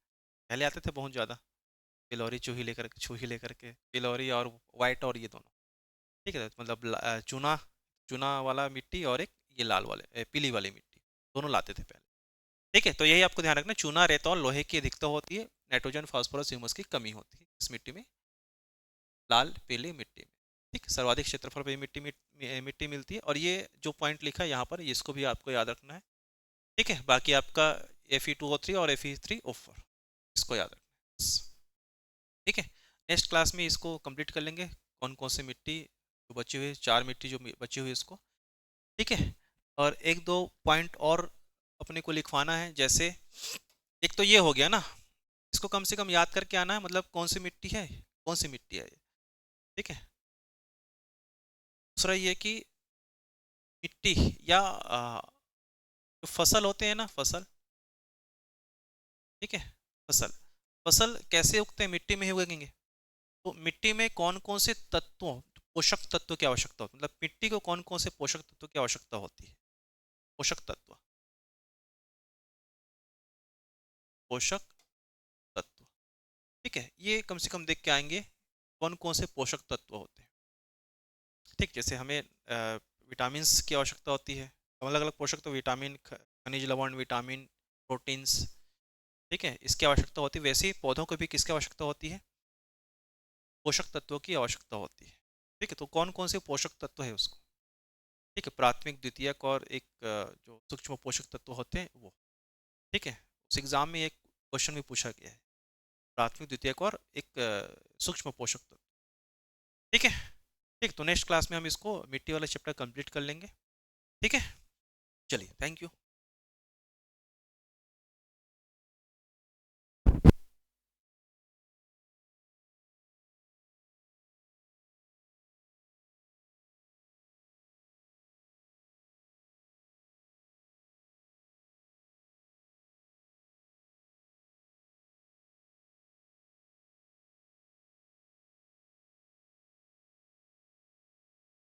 पहले आते थे बहुत ज़्यादा, पिलौरी छूही लेकर के, पिलौरी और वाइट और ये दोनों। ठीक है, मतलब चूना, चूना वाला मिट्टी, और एक ये लाल वाले पीली वाली मिट्टी, दोनों लाते थे पहले। ठीक है, तो यही आपको ध्यान रखना, चूना, रेत और लोहे की अधिकता होती है, नाइट्रोजन, फास्फोरस, ह्यूमस की कमी होती है इस मिट्टी में, लाल पीली मिट्टी में। ठीक, सर्वाधिक क्षेत्रफल पर मिट्टी मिलती है, और ये जो पॉइंट लिखा है यहाँ पर, इसको भी आपको याद रखना है। ठीक है, बाकी आपका Fe2O3 और Fe3O4, इसको याद रखना है। ठीक है, नेक्स्ट क्लास में इसको कंप्लीट कर लेंगे, कौन कौन सी मिट्टी जो बची हुई, 4 मिट्टी जो बची हुई इसको। ठीक है, और एक दो पॉइंट और अपने को लिखवाना है, जैसे एक तो ये हो गया ना, इसको कम से कम याद करके आना है, मतलब कौन सी मिट्टी है, कौन सी मिट्टी है ये। ठीक है, दूसरा ये कि मिट्टी या जो फसल होते हैं ना, फसल। ठीक है, फसल, फसल कैसे उगते हैं, मिट्टी में ही उगेंगे। तो मिट्टी में कौन कौन से तत्वों, पोषक तत्व की आवश्यकता होती है, मतलब मिट्टी को कौन कौन से पोषक तत्व की आवश्यकता होती है। पोषक तत्व, पोषक तत्व। ठीक है, ये कम से कम देख के आएंगे कौन कौन से पोषक तत्व होते हैं। ठीक, जैसे हमें विटामिन की आवश्यकता होती है, अलग अलग पोषक तत्व, विटामिन, खनिज लवण, विटामिन, प्रोटीन्स। ठीक है, इसकी आवश्यकता होती है, वैसे ही पौधों को भी किसकी आवश्यकता होती है, पोषक तत्वों की आवश्यकता होती है। ठीक है, तो कौन कौन से पोषक तत्व है उसको। ठीक है, प्राथमिक, द्वितीयक और एक जो सूक्ष्म पोषक तत्व होते हैं वो। ठीक है, उस एग्जाम में एक क्वेश्चन भी पूछा गया है, प्राथमिक, द्वितीयक और एक सूक्ष्म पोषक तत्व। ठीक है, ठीक, तो नेक्स्ट क्लास में हम इसको मिट्टी वाला चैप्टर कंप्लीट कर लेंगे। ठीक है, चलिए, थैंक यू।